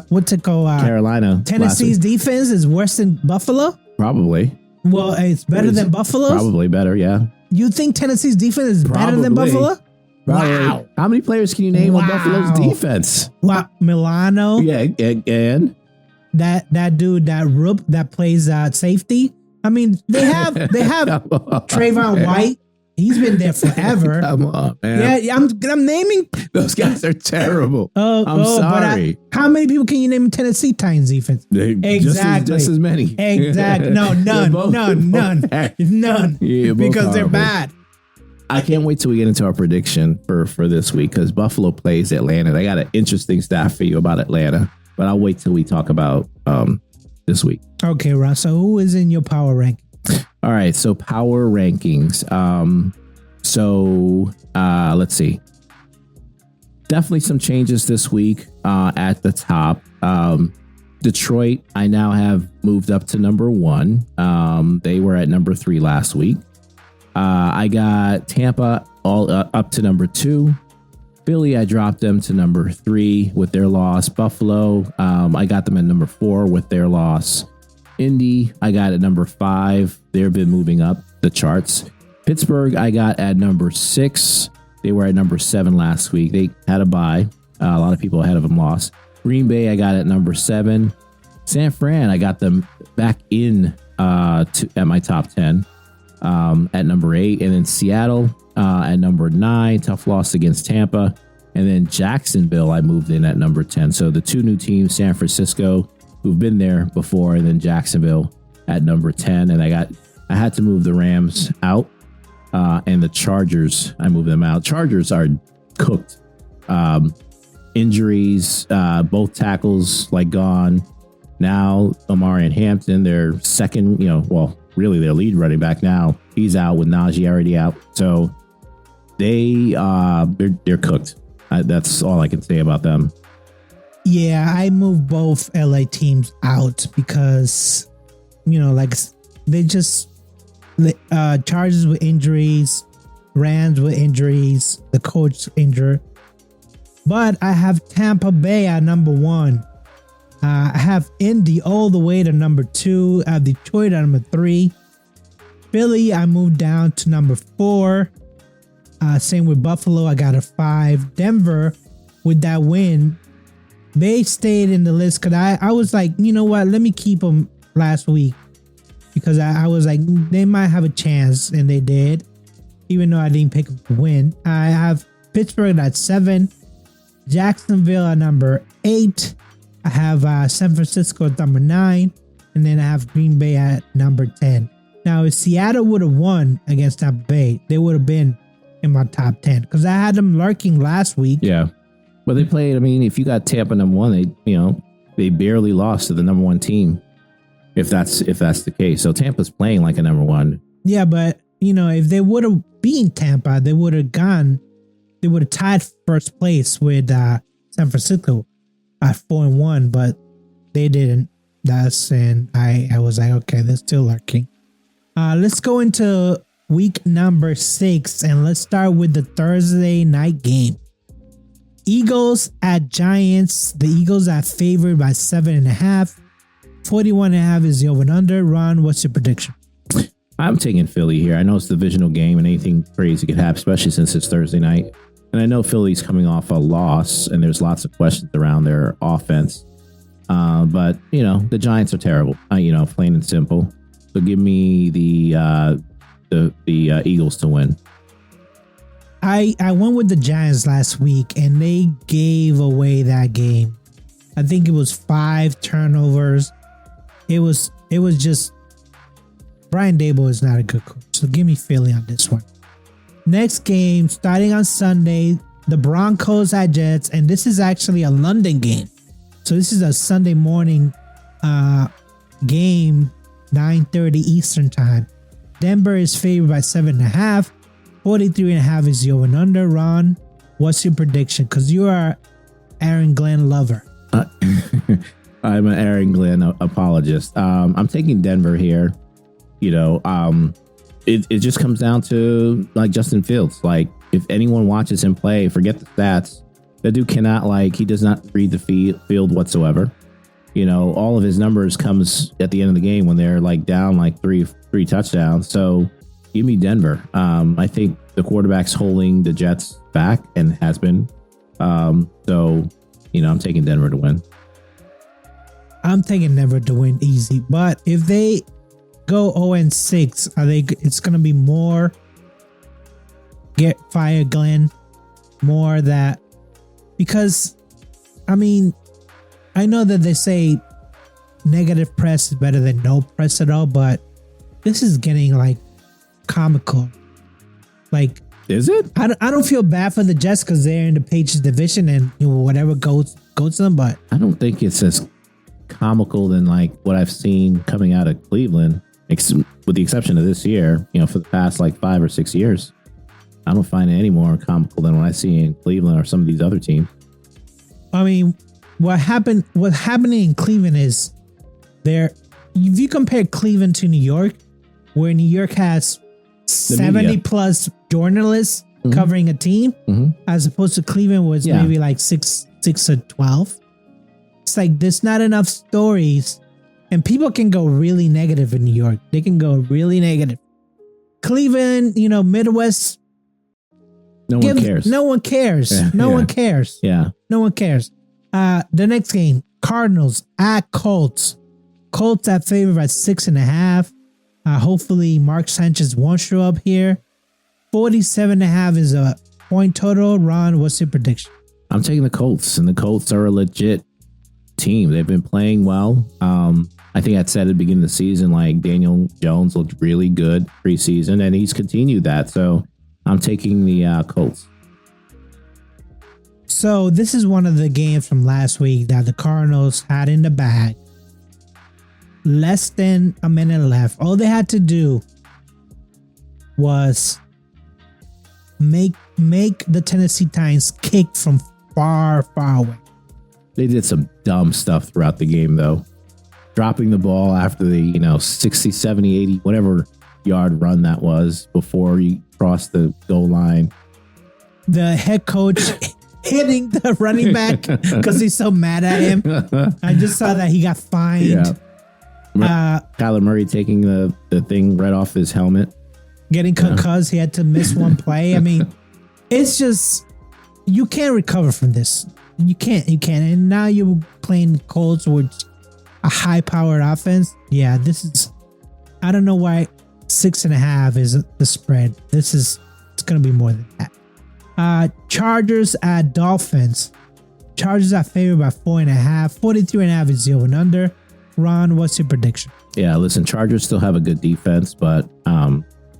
what's it called? Carolina, Tennessee's defense is worse than Buffalo? Probably. Well, it's better than Buffalo's? Probably better, yeah. You think Tennessee's defense is better than Buffalo? Probably. Wow. How many players can you name on Buffalo's defense? Wow. Milano. Yeah, and that dude, that plays safety. I mean, they have Trayvon White. He's been there forever. Come on, man. Yeah, I'm naming. Those guys are terrible. I'm sorry. How many people can you name in Tennessee Titans defense? Exactly. Just as many. Exactly. No, none. Yeah, because they're bad. I can't wait till we get into our prediction for this week, because Buffalo plays Atlanta. They got an interesting stat for you about Atlanta, but I'll wait till we talk about this week. Okay, Ross. So who is in your power rank? All right, so power rankings. Let's see. Definitely some changes this week at the top. Detroit, I now have moved up to number 1. They were at number 3 last week. I got Tampa all up to number 2. Philly, I dropped them to number 3 with their loss. Buffalo, I got them at number 4 with their loss. Indy, I got at number 5. They've been moving up the charts. Pittsburgh, I got at number 6. They were at number 7 last week. They had a bye. A lot of people ahead of them lost. Green Bay, I got at number 7. San Fran, I got them back in at my top 10 at number 8. And then Seattle at number 9. Tough loss against Tampa. And then Jacksonville, I moved in at number 10. So the 2 new teams, San Francisco, who've been there before, and then Jacksonville at number 10. And I had to move the Rams out, and the Chargers, I moved them out. Chargers are cooked. Injuries, both tackles like gone. Now Amari and Hampton, their second, really their lead running back now, he's out with Najee already out. So they're cooked. That's all I can say about them. Yeah, I moved both LA teams out because, they just Chargers with injuries, Rams with injuries, the coach injured. But I have Tampa Bay at number 1. I have Indy all the way to number 2. I have Detroit at number 3. Philly, I moved down to number 4. Same with Buffalo, I got a 5. Denver, with that win, they stayed in the list because I was like, you know what? Let me keep them last week, because I was like, they might have a chance, and they did, even though I didn't pick up the win. I have Pittsburgh at 7, Jacksonville at number 8. I have San Francisco at number 9, and then I have Green Bay at number 10. Now, if Seattle would have won against Tampa Bay, they would have been in my top 10 because I had them lurking last week. Yeah. Well, they played. I mean, if you got Tampa number 1, they barely lost to the number 1 team. If that's the case, so Tampa's playing like a number 1. Yeah, but if they would have beaten Tampa, they would have tied first place with San Francisco at 4-1, but they didn't. And I was like, okay, they're still lurking. Let's go into week number 6, and let's start with the Thursday night game. Eagles at Giants. The Eagles are favored by 7.5. 41.5 is the over and under. Ron, what's your prediction? I'm taking Philly here. I know it's a divisional game and anything crazy could happen, especially since it's Thursday night. And I know Philly's coming off a loss and there's lots of questions around their offense. But the Giants are terrible. Plain and simple. So give me the Eagles to win. I went with the Giants last week, and they gave away that game. I think it was 5 turnovers. It was just Brian Daboll is not a good coach. So give me Philly on this one. Next game, starting on Sunday, the Broncos at Jets, and this is actually a London game. So this is a Sunday morning game, 9:30 Eastern time. Denver is favored by 7.5. 43.5 is the over and under. Ron, what's your prediction? Because you are Aaron Glenn lover. I'm an Aaron Glenn apologist. I'm taking Denver here. It just comes down to like Justin Fields. Like if anyone watches him play, forget the stats. That dude he does not read the field whatsoever. All of his numbers comes at the end of the game when they're like down like three touchdowns. So give me Denver. I think the quarterback's holding the Jets back and has been. So I'm taking Denver to win. I'm taking Denver to win easy. But if they go 0-6, it's going to be more get fired Glenn, more that, because I know that they say negative press is better than no press at all, but this is getting like comical. Like, is it? I don't feel bad for the Jets because they're in the Patriots division and whatever goes to them, but I don't think it's as comical than like what I've seen coming out of Cleveland, with the exception of this year. For the past like 5 or 6 years, I don't find it any more comical than what I see in Cleveland or some of these other teams. What's happening in Cleveland is if you compare Cleveland to New York, where New York has 70 plus journalists covering a team, as opposed to Cleveland was maybe like 6 or 12. It's like there's not enough stories, and people can go really negative in New York. They can go really negative. Cleveland, Midwest. No one cares. No one cares. Yeah. No one cares. Yeah. No one cares. The next game, Cardinals at Colts. Colts at favor by 6.5. Hopefully Mark Sanchez won't show up here. 47.5 is a point total. Ron, what's your prediction? I'm taking the Colts, and the Colts are a legit team. They've been playing well. I think I said at the beginning of the season, like Daniel Jones looked really good preseason, and he's continued that. So I'm taking the Colts. So this is one of the games from last week that the Cardinals had in the bag. Less than a minute left. All they had to do was make the Tennessee Titans kick from far, far away. They did some dumb stuff throughout the game, though. Dropping the ball after the 60, 70, 80, whatever yard run that was before you crossed the goal line. The head coach hitting the running back because he's so mad at him. I just saw that he got fined. Yeah. Kyler Murray taking the thing right off his helmet. Getting concussed. He had to miss one play. It's just, you can't recover from this. You can't. And now you're playing Colts with a high-powered offense. Yeah, this is, I don't know why 6.5 is the spread. It's going to be more than that. Chargers at Dolphins. Chargers are favored by 4.5. 43.5 is the over and under. Ron, what's your prediction? Yeah, listen, Chargers still have a good defense, but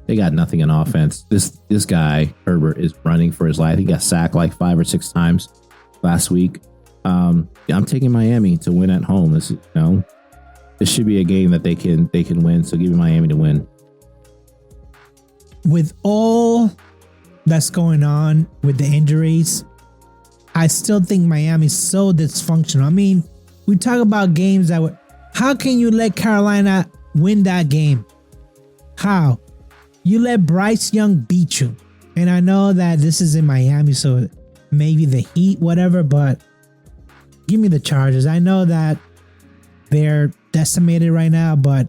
they got nothing in offense. This guy, Herbert, is running for his life. He got sacked like 5 or 6 times last week. I'm taking Miami to win at home. This should be a game that they can win. So give me Miami to win. With all that's going on with the injuries, I still think Miami's so dysfunctional. We talk about games that how can you let Carolina win that game? How? You let Bryce Young beat you. And I know that this is in Miami, so maybe the Heat, whatever, but give me the Chargers. I know that they're decimated right now, but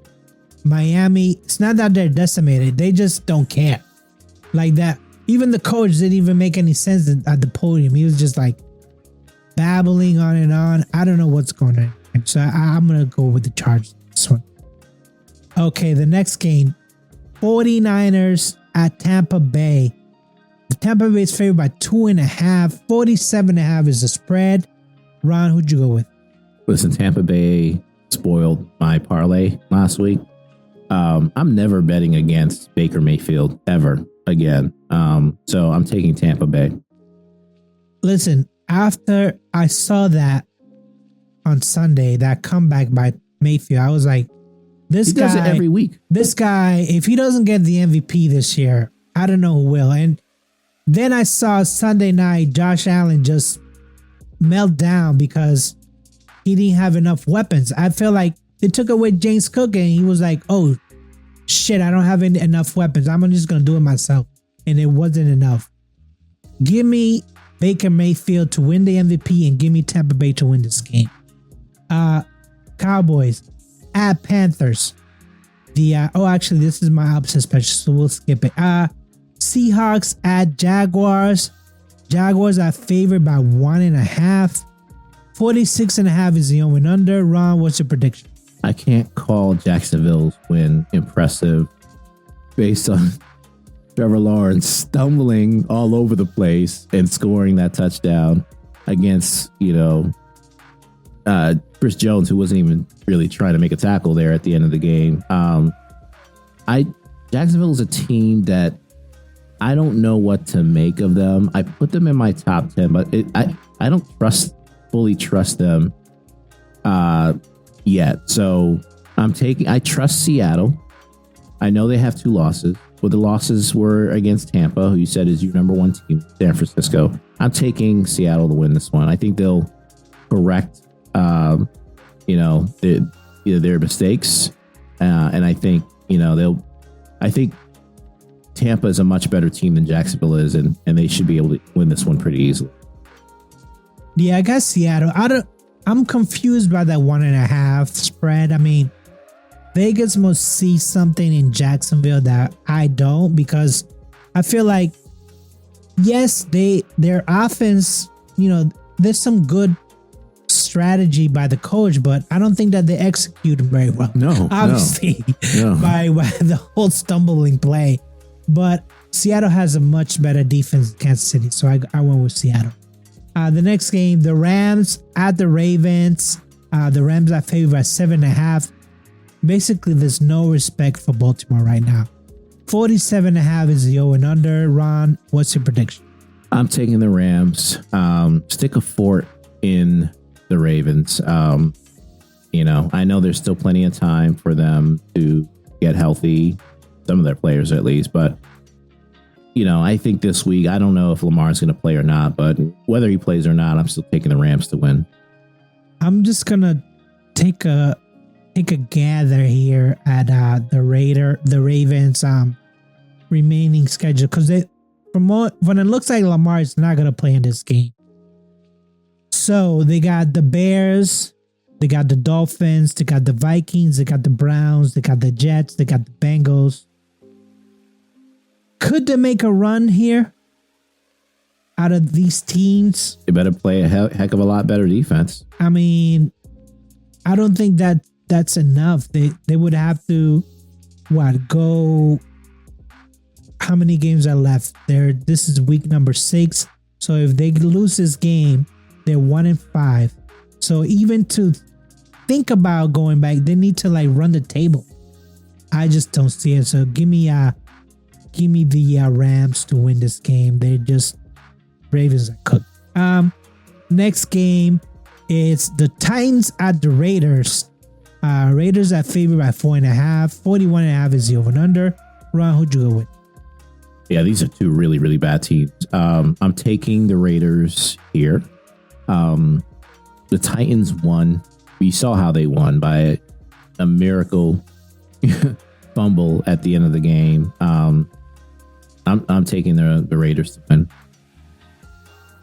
Miami, it's not that they're decimated. They just don't care. Like that. Even the coach didn't even make any sense at the podium. He was just like babbling on and on. I don't know what's going on. game. So I'm going to go with the Chargers this one. Okay, the next game, 49ers at Tampa Bay. The Tampa Bay is favored by 2.5. 47.5 is the spread. Ron, who'd you go with? Listen, Tampa Bay spoiled my parlay last week. I'm never betting against Baker Mayfield ever again. So I'm taking Tampa Bay. Listen, after I saw that on Sunday, that comeback by Mayfield, I was like, He does it every week. This guy, if he doesn't get the MVP this year, I don't know who will. And then I saw Sunday night, Josh Allen just melt down because he didn't have enough weapons. I feel like they took away James Cook and he was like, oh, shit, I don't have enough weapons. I'm just going to do it myself. And it wasn't enough. Give me Baker Mayfield to win the MVP and give me Tampa Bay to win this game. Cowboys at Panthers. Actually, this is my upset special, so we'll skip it. Seahawks at Jaguars. Jaguars are favored by 1.5. 46.5 is the over and under. Ron, what's your prediction? I can't call Jacksonville's win impressive based on Trevor Lawrence stumbling all over the place and scoring that touchdown against, Chris Jones, who wasn't even really trying to make a tackle there at the end of the game. Jacksonville is a team that I don't know what to make of them. I put them in my top 10, but I don't fully trust them yet. So I trust Seattle. I know they have 2 losses, but the losses were against Tampa, who you said is your number 1 team, San Francisco. I'm taking Seattle to win this one. I think they'll correct, their mistakes. And I think, I think Tampa is a much better team than Jacksonville is, and they should be able to win this one pretty easily. Yeah, I guess Seattle. I'm confused by that 1.5 spread. I mean, Vegas must see something in Jacksonville that I don't, because I feel like, yes, their offense, there's some good strategy by the coach, but I don't think that they execute very well. No, obviously, no. by the whole stumbling play. But Seattle has a much better defense than Kansas City, so I went with Seattle. The next game, the Rams at the Ravens. The Rams are favored by 7.5. Basically, there's no respect for Baltimore right now. 47.5 is the over and under. Ron, what's your prediction? I'm taking the Rams. Stick a fort in the Ravens. I know there's still plenty of time for them to get healthy, some of their players at least, but I think this week, I don't know if Lamar's going to play or not, but whether he plays or not, I'm still taking the Rams to win. I'm just going to take a gather here at the Ravens remaining schedule, because when it looks like Lamar is not going to play in this game. So they got the Bears, they got the Dolphins, they got the Vikings, they got the Browns, they got the Jets, they got the Bengals. Could they make a run here out of these teams? They better play a heck of a lot better defense. I mean, I don't think that's enough. They would have to go. How many games are left? This is week number 6. So if they lose this game, they're 1-5. So even to think about going back, they need to run the table. I just don't see it. So give me the Rams to win this game. They're just Ravens are cooked. Next game is the Titans at the Raiders. Raiders are favored by 4.5. 41.5 is the over and under. Ron, who'd you go with? Yeah, these are 2 really, really bad teams. I'm taking the Raiders here. The Titans won. We saw how they won by a miracle fumble at the end of the game. I'm taking the Raiders to win.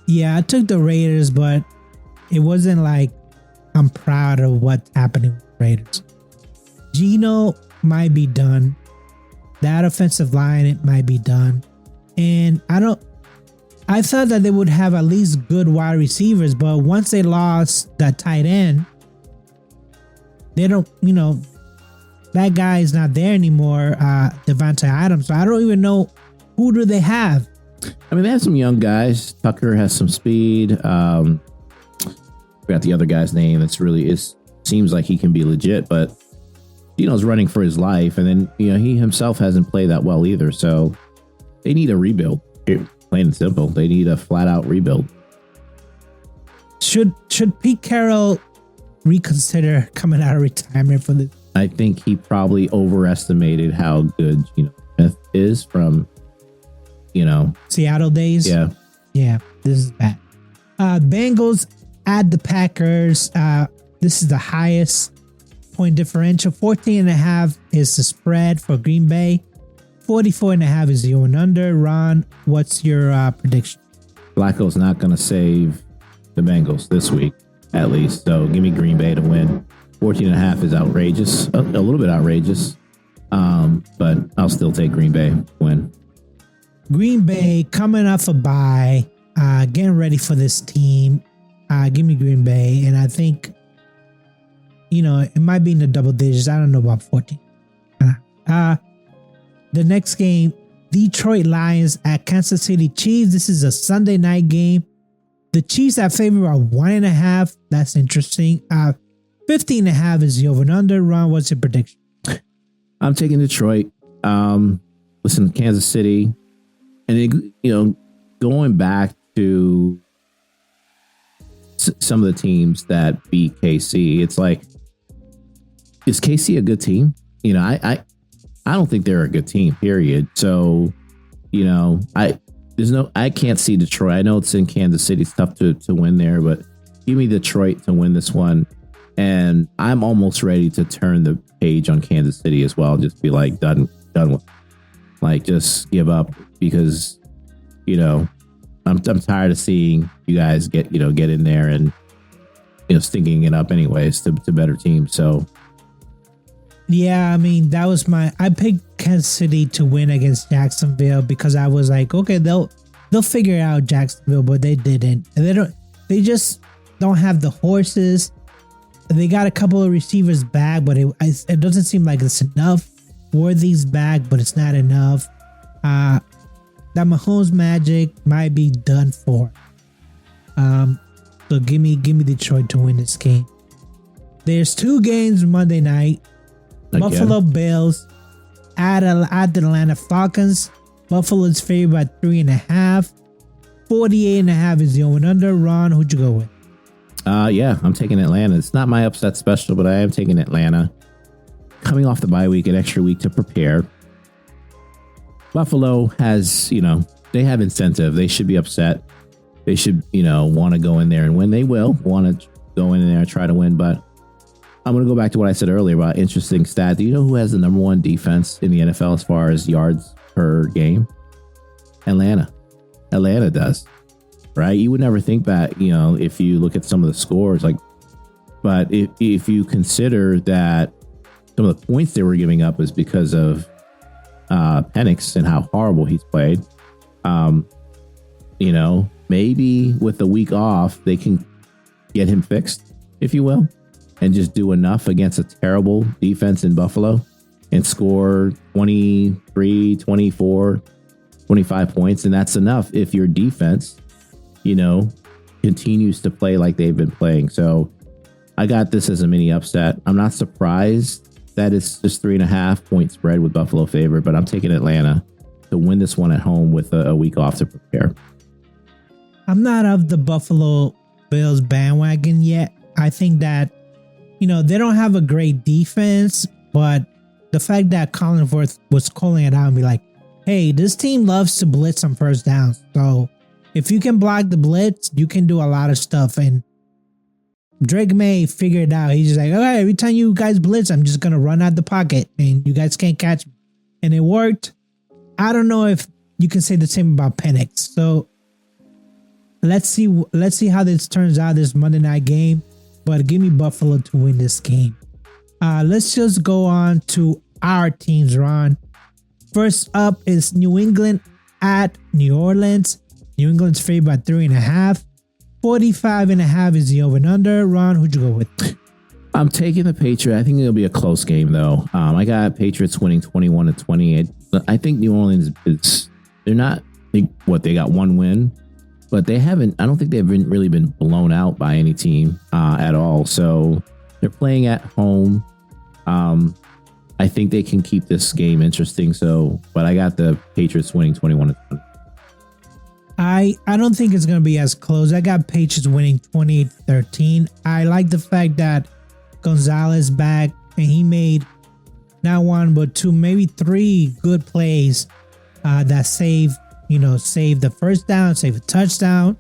Yeah, I took the Raiders, but it wasn't like I'm proud of what's happening with the Raiders. Geno might be done. That offensive line, it might be done. And I thought that they would have at least good wide receivers, but once they lost that tight end, they don't, that guy is not there anymore, Devontae Adams. So I don't even know who do they have. I mean, they have some young guys. Tucker has some speed. Forgot the other guy's name. Seems like he can be legit, but Gino's running for his life, and then he himself hasn't played that well either. So they need a rebuild. Plain and simple, they need a flat out rebuild. Should Pete Carroll reconsider coming out of retirement for this? I think he probably overestimated how good Smith is from Seattle days. Yeah, this is bad. Bengals at the Packers. This is the highest point differential. 14.5 is the spread for Green Bay. 44.5 is the over and under. Ron, what's your prediction? Flacco's not going to save the Bengals this week, at least. So give me Green Bay to win. 14.5 is outrageous, a little bit outrageous, but I'll still take Green Bay to win. Green Bay coming off a bye, getting ready for this team. Give me Green Bay, and I think it might be in the double digits. I don't know about 14. The next game, Detroit Lions at Kansas City Chiefs. This is a Sunday night game. The Chiefs are favored by 1.5. That's interesting. 15.5 is the over and under. Ron, what's your prediction? I'm taking Detroit. Listen, Kansas City, and going back to some of the teams that beat KC, it's like, is KC a good team? I don't think they're a good team, period. So, I can't see Detroit. I know it's in Kansas City. It's tough to win there, but give me Detroit to win this one. And I'm almost ready to turn the page on Kansas City as well. Just be like, done with, like, just give up, because, I'm tired of seeing you guys get in there and, stinking it up anyways to better teams. So, yeah, I mean, that was I picked Kansas City to win against Jacksonville because I was like, okay, they'll figure out Jacksonville, but they didn't. And they just don't have the horses. They got a couple of receivers back, but it doesn't seem like it's enough. Worthy's back, but it's not enough. That Mahomes magic might be done for. So give me Detroit to win this game. There's 2 games Monday night. Again. Buffalo Bills at the Atlanta Falcons. Buffalo is favored by 3.5. 48.5 is the over and under. Ron, who'd you go with? Yeah, I'm taking Atlanta. It's not my upset special, but I am taking Atlanta. Coming off the bye week, an extra week to prepare. Buffalo has, they have incentive. They should be upset. They should, want to go in there and win. They will want to go in there and try to win, but I'm going to go back to what I said earlier about interesting stat. Do you know who has the number 1 defense in the NFL as far as yards per game? Atlanta. Atlanta does, right? You would never think that, if you look at some of the scores, but if you consider that some of the points they were giving up is because of Penix and how horrible he's played, maybe with a week off, they can get him fixed, if you will, and just do enough against a terrible defense in Buffalo and score 23, 24, 25 points. And that's enough if your defense, continues to play like they've been playing. So I got this as a mini upset. I'm not surprised that it's just 3.5 point spread with Buffalo favored, but I'm taking Atlanta to win this one at home with a week off to prepare. I'm not of the Buffalo Bills bandwagon yet. I think that, they don't have a great defense, but the fact that Collinsworth was calling it out and be like, hey, this team loves to blitz on first down. So if you can block the blitz, you can do a lot of stuff. And Drake Maye figured it out. He's just like, all right, every time you guys blitz, I'm just going to run out the pocket and you guys can't catch me. And it worked. I don't know if you can say the same about Penix. So let's see how this turns out, this Monday night game. But give me Buffalo to win this game. Let's just go on to our teams, Ron. First up is New England at New Orleans. New England's favored by 3.5. 45.5 is the over and under. Ron, who'd you go with? I'm taking the Patriots. I think it'll be a close game, though. I got Patriots winning 21-28. I think New Orleans they're not, they got one win, but they haven't, I don't think they've really been blown out by any team at all. So they're playing at home. I think they can keep this game interesting. But I got the Patriots winning 21-20. I don't think it's going to be as close. I got Patriots winning 28-13. I like the fact that Gonzalez back and he made not one but two, maybe three good plays that save the first down, save a touchdown.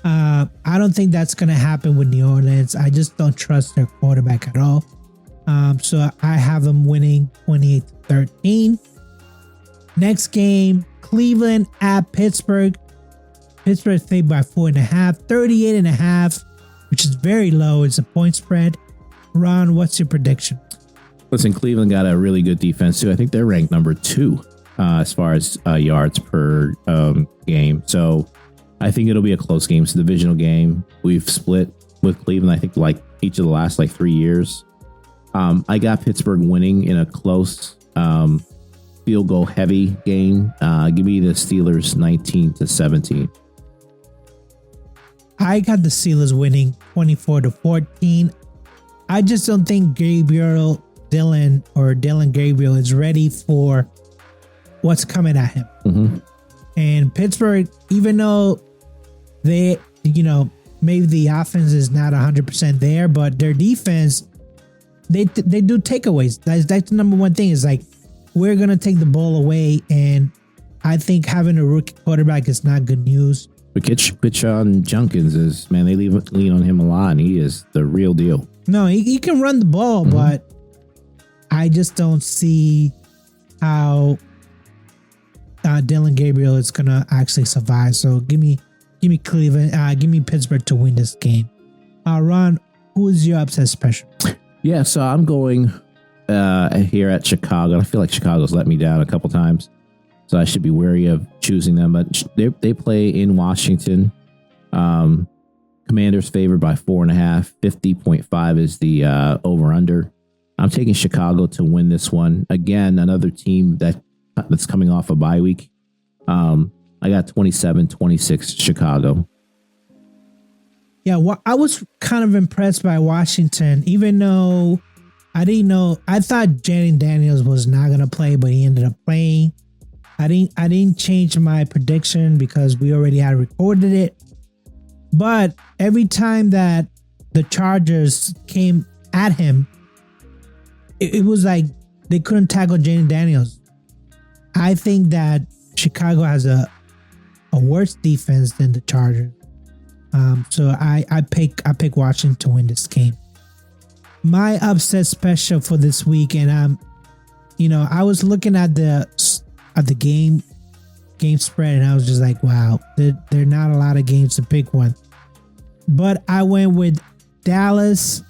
I don't think that's going to happen with New Orleans. I just don't trust their quarterback at all. So I have them winning 28-13. Next game, Cleveland at Pittsburgh. Pittsburgh favored by 4.5, 38.5, which is very low. It's a point spread. Ron, what's your prediction? Listen, Cleveland got a really good defense too. I think they're ranked number 2 as far as yards per game. So I think it'll be a close game. It's a divisional game. We've split with Cleveland, I think, like each of the last 3 years. I got Pittsburgh winning in a close field goal heavy game. Give me the Steelers 19-17. I got the Steelers winning 24-14. I just don't think Dylan Gabriel is ready for what's coming at him. Mm-hmm. And Pittsburgh, even though they, maybe the offense is not 100% there, but their defense, they do takeaways. That's the number one thing is like, we're going to take the ball away. And I think having a rookie quarterback is not good news. But Kitchon Junkins is, man, they lean on him a lot, and he is the real deal. No, he can run the ball, mm-hmm. But I just don't see how Dylan Gabriel is going to actually survive. So give me Cleveland, give me Pittsburgh to win this game. Ron, who is your upset special? Yeah, so I'm going here at Chicago. I feel like Chicago's let me down a couple times, so I should be wary of choosing them. But they play in Washington. Commanders favored by 4.5. 50.5 is the over/under. I'm taking Chicago to win this one. Again, another team that's coming off a bye week. I got 27-26 Chicago. Yeah, well, I was kind of impressed by Washington, even though I thought Jaden Daniels was not going to play, but he ended up playing. I didn't change my prediction because we already had recorded it. But every time that the Chargers came at him, it was like they couldn't tackle Jaden Daniels. I think that Chicago has a worse defense than the Chargers. So I pick Washington to win this game. My upset special for this week, and I was looking at the game spread, and I was just like, wow, there are not a lot of games to pick one. But I went with Dallas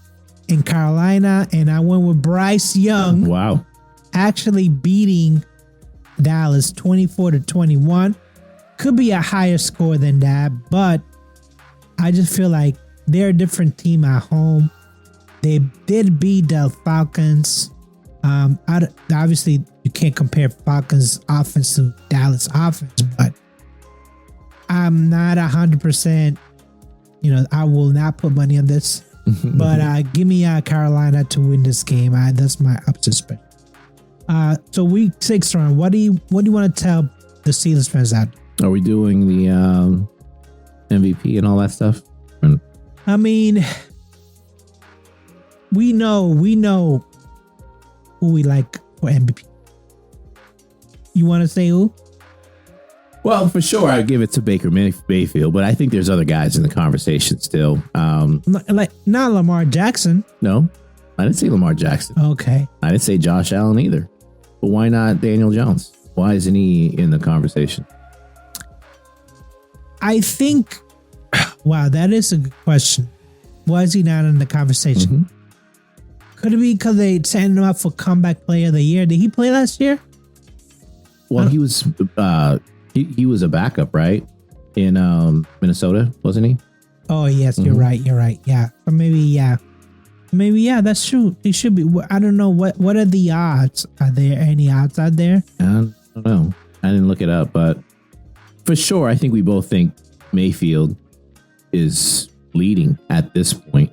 and Carolina, and I went with Bryce Young. Wow. Actually beating Dallas 24-21. Could be a higher score than that, but I just feel like they're a different team at home. They did beat the Falcons. Obviously, you can't compare Falcons offense to Dallas offense, but I'm not 100%. I will not put money on this, but give me Carolina to win this game. That's my upset special. So week 6, Ron, what do you want to tell the Steelers fans out? Are we doing the MVP and all that stuff? I mean, we know who we like for MVP. You want to say who? Well, for sure, I give it to Baker Mayfield, but I think there's other guys in the conversation still. Like not Lamar Jackson. No, I didn't say Lamar Jackson. Okay. I didn't say Josh Allen either. But why not Daniel Jones? Why isn't he in the conversation? I think, wow, that is a good question. Why is he not in the conversation? Mm-hmm. Could it be because they signed him up for comeback player of the year? Did he play last year? Well, he was a backup, right? In Minnesota, wasn't he? Oh, yes, mm-hmm. You're right. Yeah. Or maybe, yeah. Maybe, yeah, that's true. It should be. I don't know what are the odds. Are there any odds out there? I don't know. I didn't look it up, but for sure, I think we both think Mayfield is leading at this point.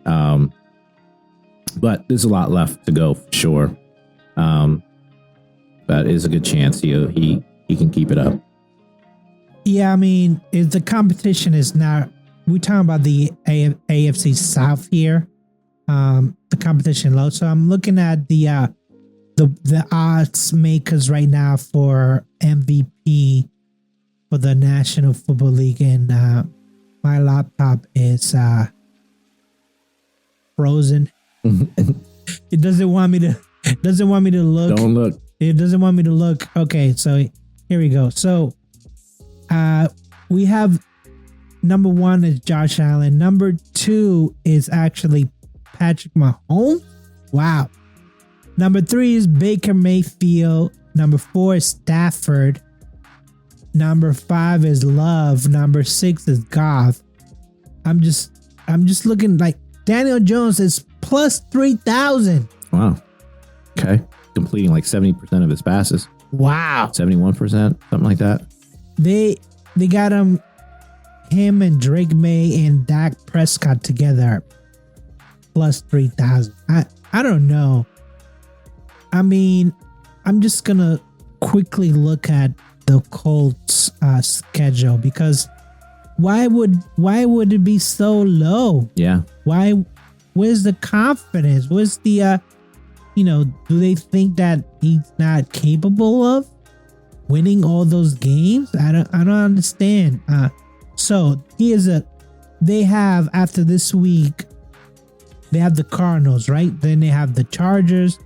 But there's a lot left to go for sure. But it's a good chance he can keep it up. Yeah, I mean, if the competition is not, we're talking about the AFC South here. The competition low. So I'm looking at the odds makers right now for MVP for the National Football League, and my laptop is frozen. It doesn't want me to look. Don't look. It doesn't want me to look. Okay, so here we go. So we have number 1 is Josh Allen. Number 2 is actually Patrick Mahomes. Wow. Number 3 is Baker Mayfield. Number 4 is Stafford. Number 5 is Love. Number 6 is Goff. I'm just looking like Daniel Jones is plus 3,000. Wow. Okay. Completing like 70% of his passes. Wow. 71%, something like that. They got him and Drake Maye and Dak Prescott together plus 3,000. I don't know. I mean, I'm just gonna quickly look at the Colts schedule, because why would it be so low? Yeah. Where's the confidence? Where's the do they think that he's not capable of winning all those games? I don't understand. So they have, after this week, they have the Cardinals, right? Then they have the Chargers,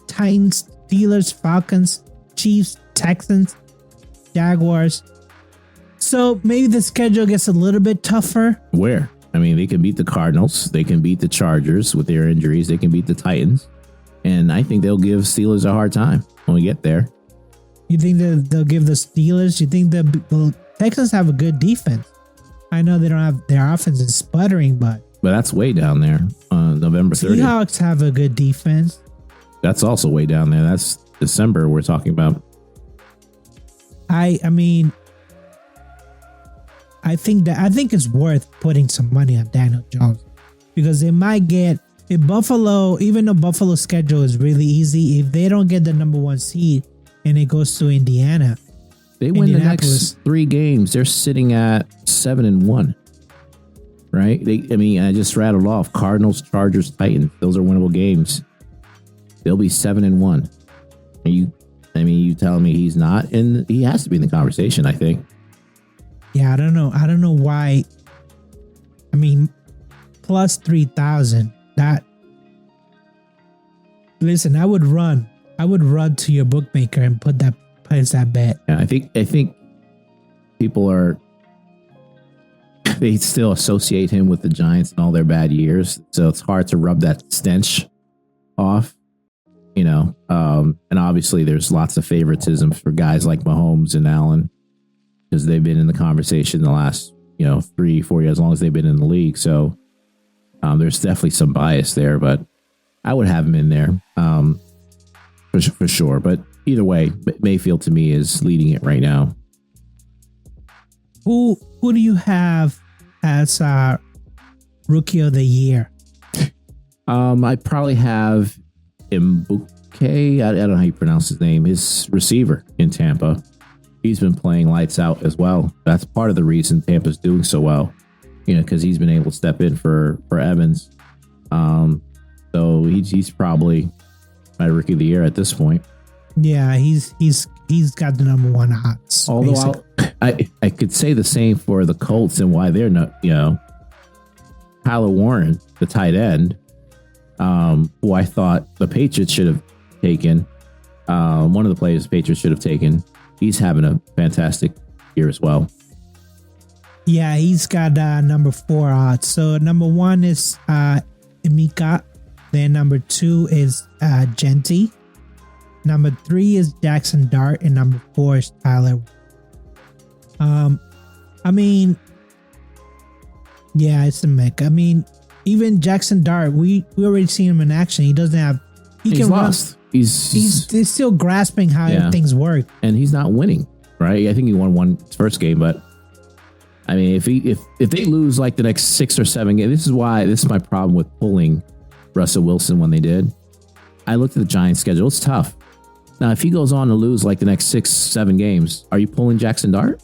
Titans, Steelers, Falcons, Chiefs, Texans, Jaguars. So maybe the schedule gets a little bit tougher. Where? I mean, they can beat the Cardinals. They can beat the Chargers with their injuries. They can beat the Titans. And I think they'll give Steelers a hard time when we get there. You think that they'll give the Steelers? You think the Texans have a good defense? I know they don't have, their offense is sputtering, but that's way down there. November 30th. Seahawks have a good defense. That's also way down there. That's December we're talking about. I mean, I think it's worth putting some money on Daniel Jones, because they might get, if Buffalo, even though Buffalo's schedule is really easy, if they don't get the number 1 seed and it goes to Indiana, they win the next 3 games, they're sitting at 7-1. Right? I just rattled off Cardinals, Chargers, Titans. Those are winnable games. They'll be 7-1. You telling me he's not? And he has to be in the conversation, I think. Yeah, I don't know why. I mean, plus 3,000. That, listen, I would run to your bookmaker and place that bet. Yeah, I think people they still associate him with the Giants and all their bad years, so it's hard to rub that stench off. And obviously there's lots of favoritism for guys like Mahomes and Allen, because they've been in the conversation the last 3-4 years, as long as they've been in the league. So there's definitely some bias there, but I would have him in there for sure. But either way, Mayfield to me is leading it right now. Who do you have as Rookie of the Year? I probably have Mbuke. I don't know how you pronounce his name. His receiver in Tampa. He's been playing lights out as well. That's part of the reason Tampa's doing so well. Because he's been able to step in for Evans. So he's probably my Rookie of the Year at this point. Yeah, he's got the number 1 odds. Although I could say the same for the Colts and why they're not, Kyler Warren, the tight end, who I thought the Patriots should have taken. One of the players the Patriots should have taken. He's having a fantastic year as well. Yeah, he's got number 4 odds. So number 1 is Emeka. Then number 2 is Genty. Number 3 is Jackson Dart, and number 4 is Tyler. I mean, yeah, it's Emeka. I mean, even Jackson Dart, we already seen him in action. He doesn't have. He's lost. He's still grasping how things work, and he's not winning. Right? I think he won his first game, but I mean, if they lose like the next 6 or 7 games, this is my problem with pulling Russell Wilson when they did. I looked at the Giants' schedule; it's tough. Now, if he goes on to lose like the next 6, 7 games, are you pulling Jackson Dart?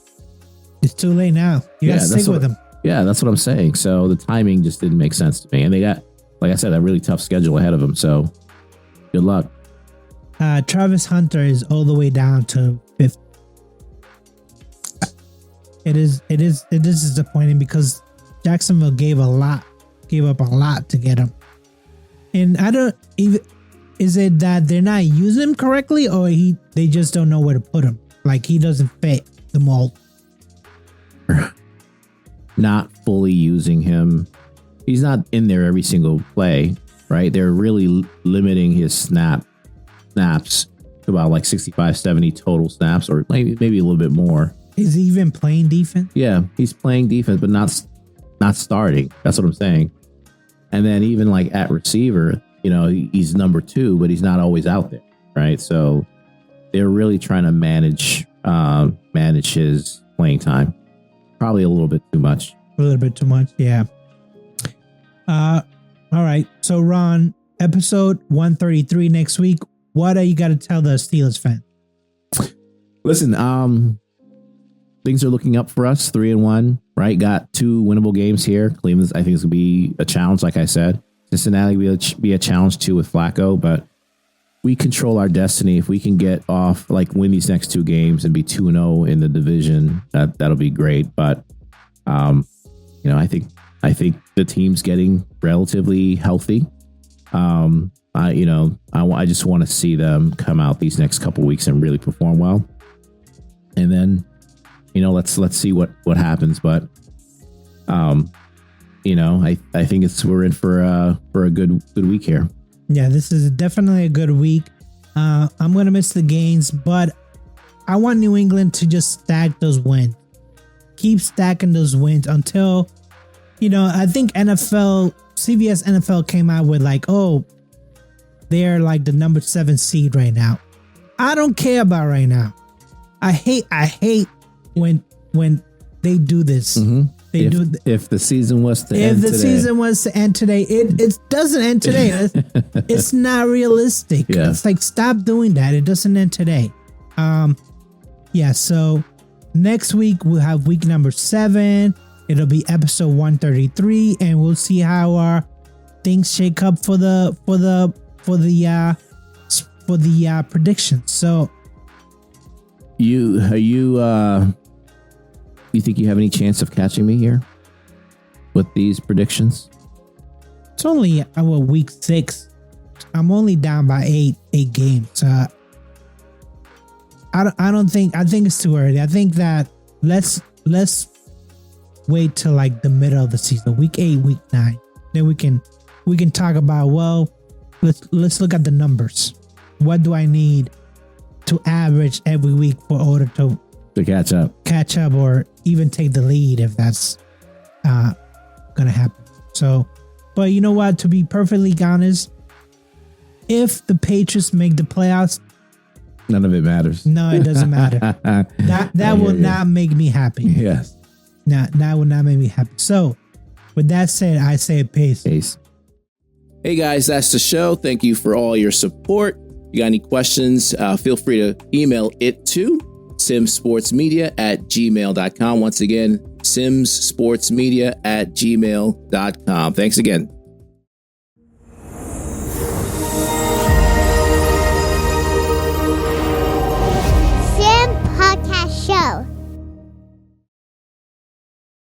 It's too late now. You got to stick with him. Yeah, that's what I'm saying. So the timing just didn't make sense to me, and they got, like I said, a really tough schedule ahead of them. So good luck. Travis Hunter is all the way down to 5th. It is disappointing because Jacksonville gave up a lot to get him. And I don't even, is it that they're not using him correctly, or they just don't know where to put him? Like he doesn't fit the mold. Not fully using him. He's not in there every single play, right? They're really limiting his snaps to about like 65, 70 total snaps, or maybe a little bit more. Is he even playing defense? Yeah, he's playing defense, but not starting. That's what I'm saying. And then even like at receiver, he's number 2, but he's not always out there, right? So they're really trying to manage his playing time. Probably a little bit too much. A little bit too much, yeah. All right. So Ron, episode 133 next week. What do you got to tell the Steelers fan? Listen, things are looking up for us. 3-1, right? Got 2 winnable games here. Cleveland, I think, is going to be a challenge, like I said. Cincinnati will be a challenge too with Flacco, but we control our destiny. If we can get off, like win these next 2 games and be 2-0 in the division, that'll be great. But I think the team's getting relatively healthy. I just want to see them come out these next couple weeks and really perform well. And then, let's see what happens. But, I think we're in for a good week here. Yeah, this is definitely a good week. I'm going to miss the games, but I want New England to just stack those wins. Keep stacking those wins until, I think CBS NFL came out with like, they're like the number 7 seed right now. I don't care about right now. I hate when they do this. Mm-hmm. If the season was to end today. Season was to end today, it doesn't end today. It's not realistic. Yeah. It's like, stop doing that. It doesn't end today. So next week we'll have week number 7. It'll be episode 133, and we'll see how our things shake up for the predictions. So you think you have any chance of catching me here with these predictions? It's only week 6. I'm only down by 8 games. I don't think. I think it's too early. I think that let's wait till like the middle of the season, week 8, week 9. Then we can talk about, let's look at the numbers. What do I need to average every week for order to catch up, or even take the lead if that's gonna happen. So, but you know what? To be perfectly honest, if the Patriots make the playoffs, none of it matters. No, it doesn't matter. That will not make me happy. Yes. That will not make me happy. So, with that said, I say peace. Peace. Hey guys, that's the show. Thank you for all your support. If you got any questions, feel free to email it to simsportsmedia@gmail.com. Once again, simsportsmedia@gmail.com. Thanks again.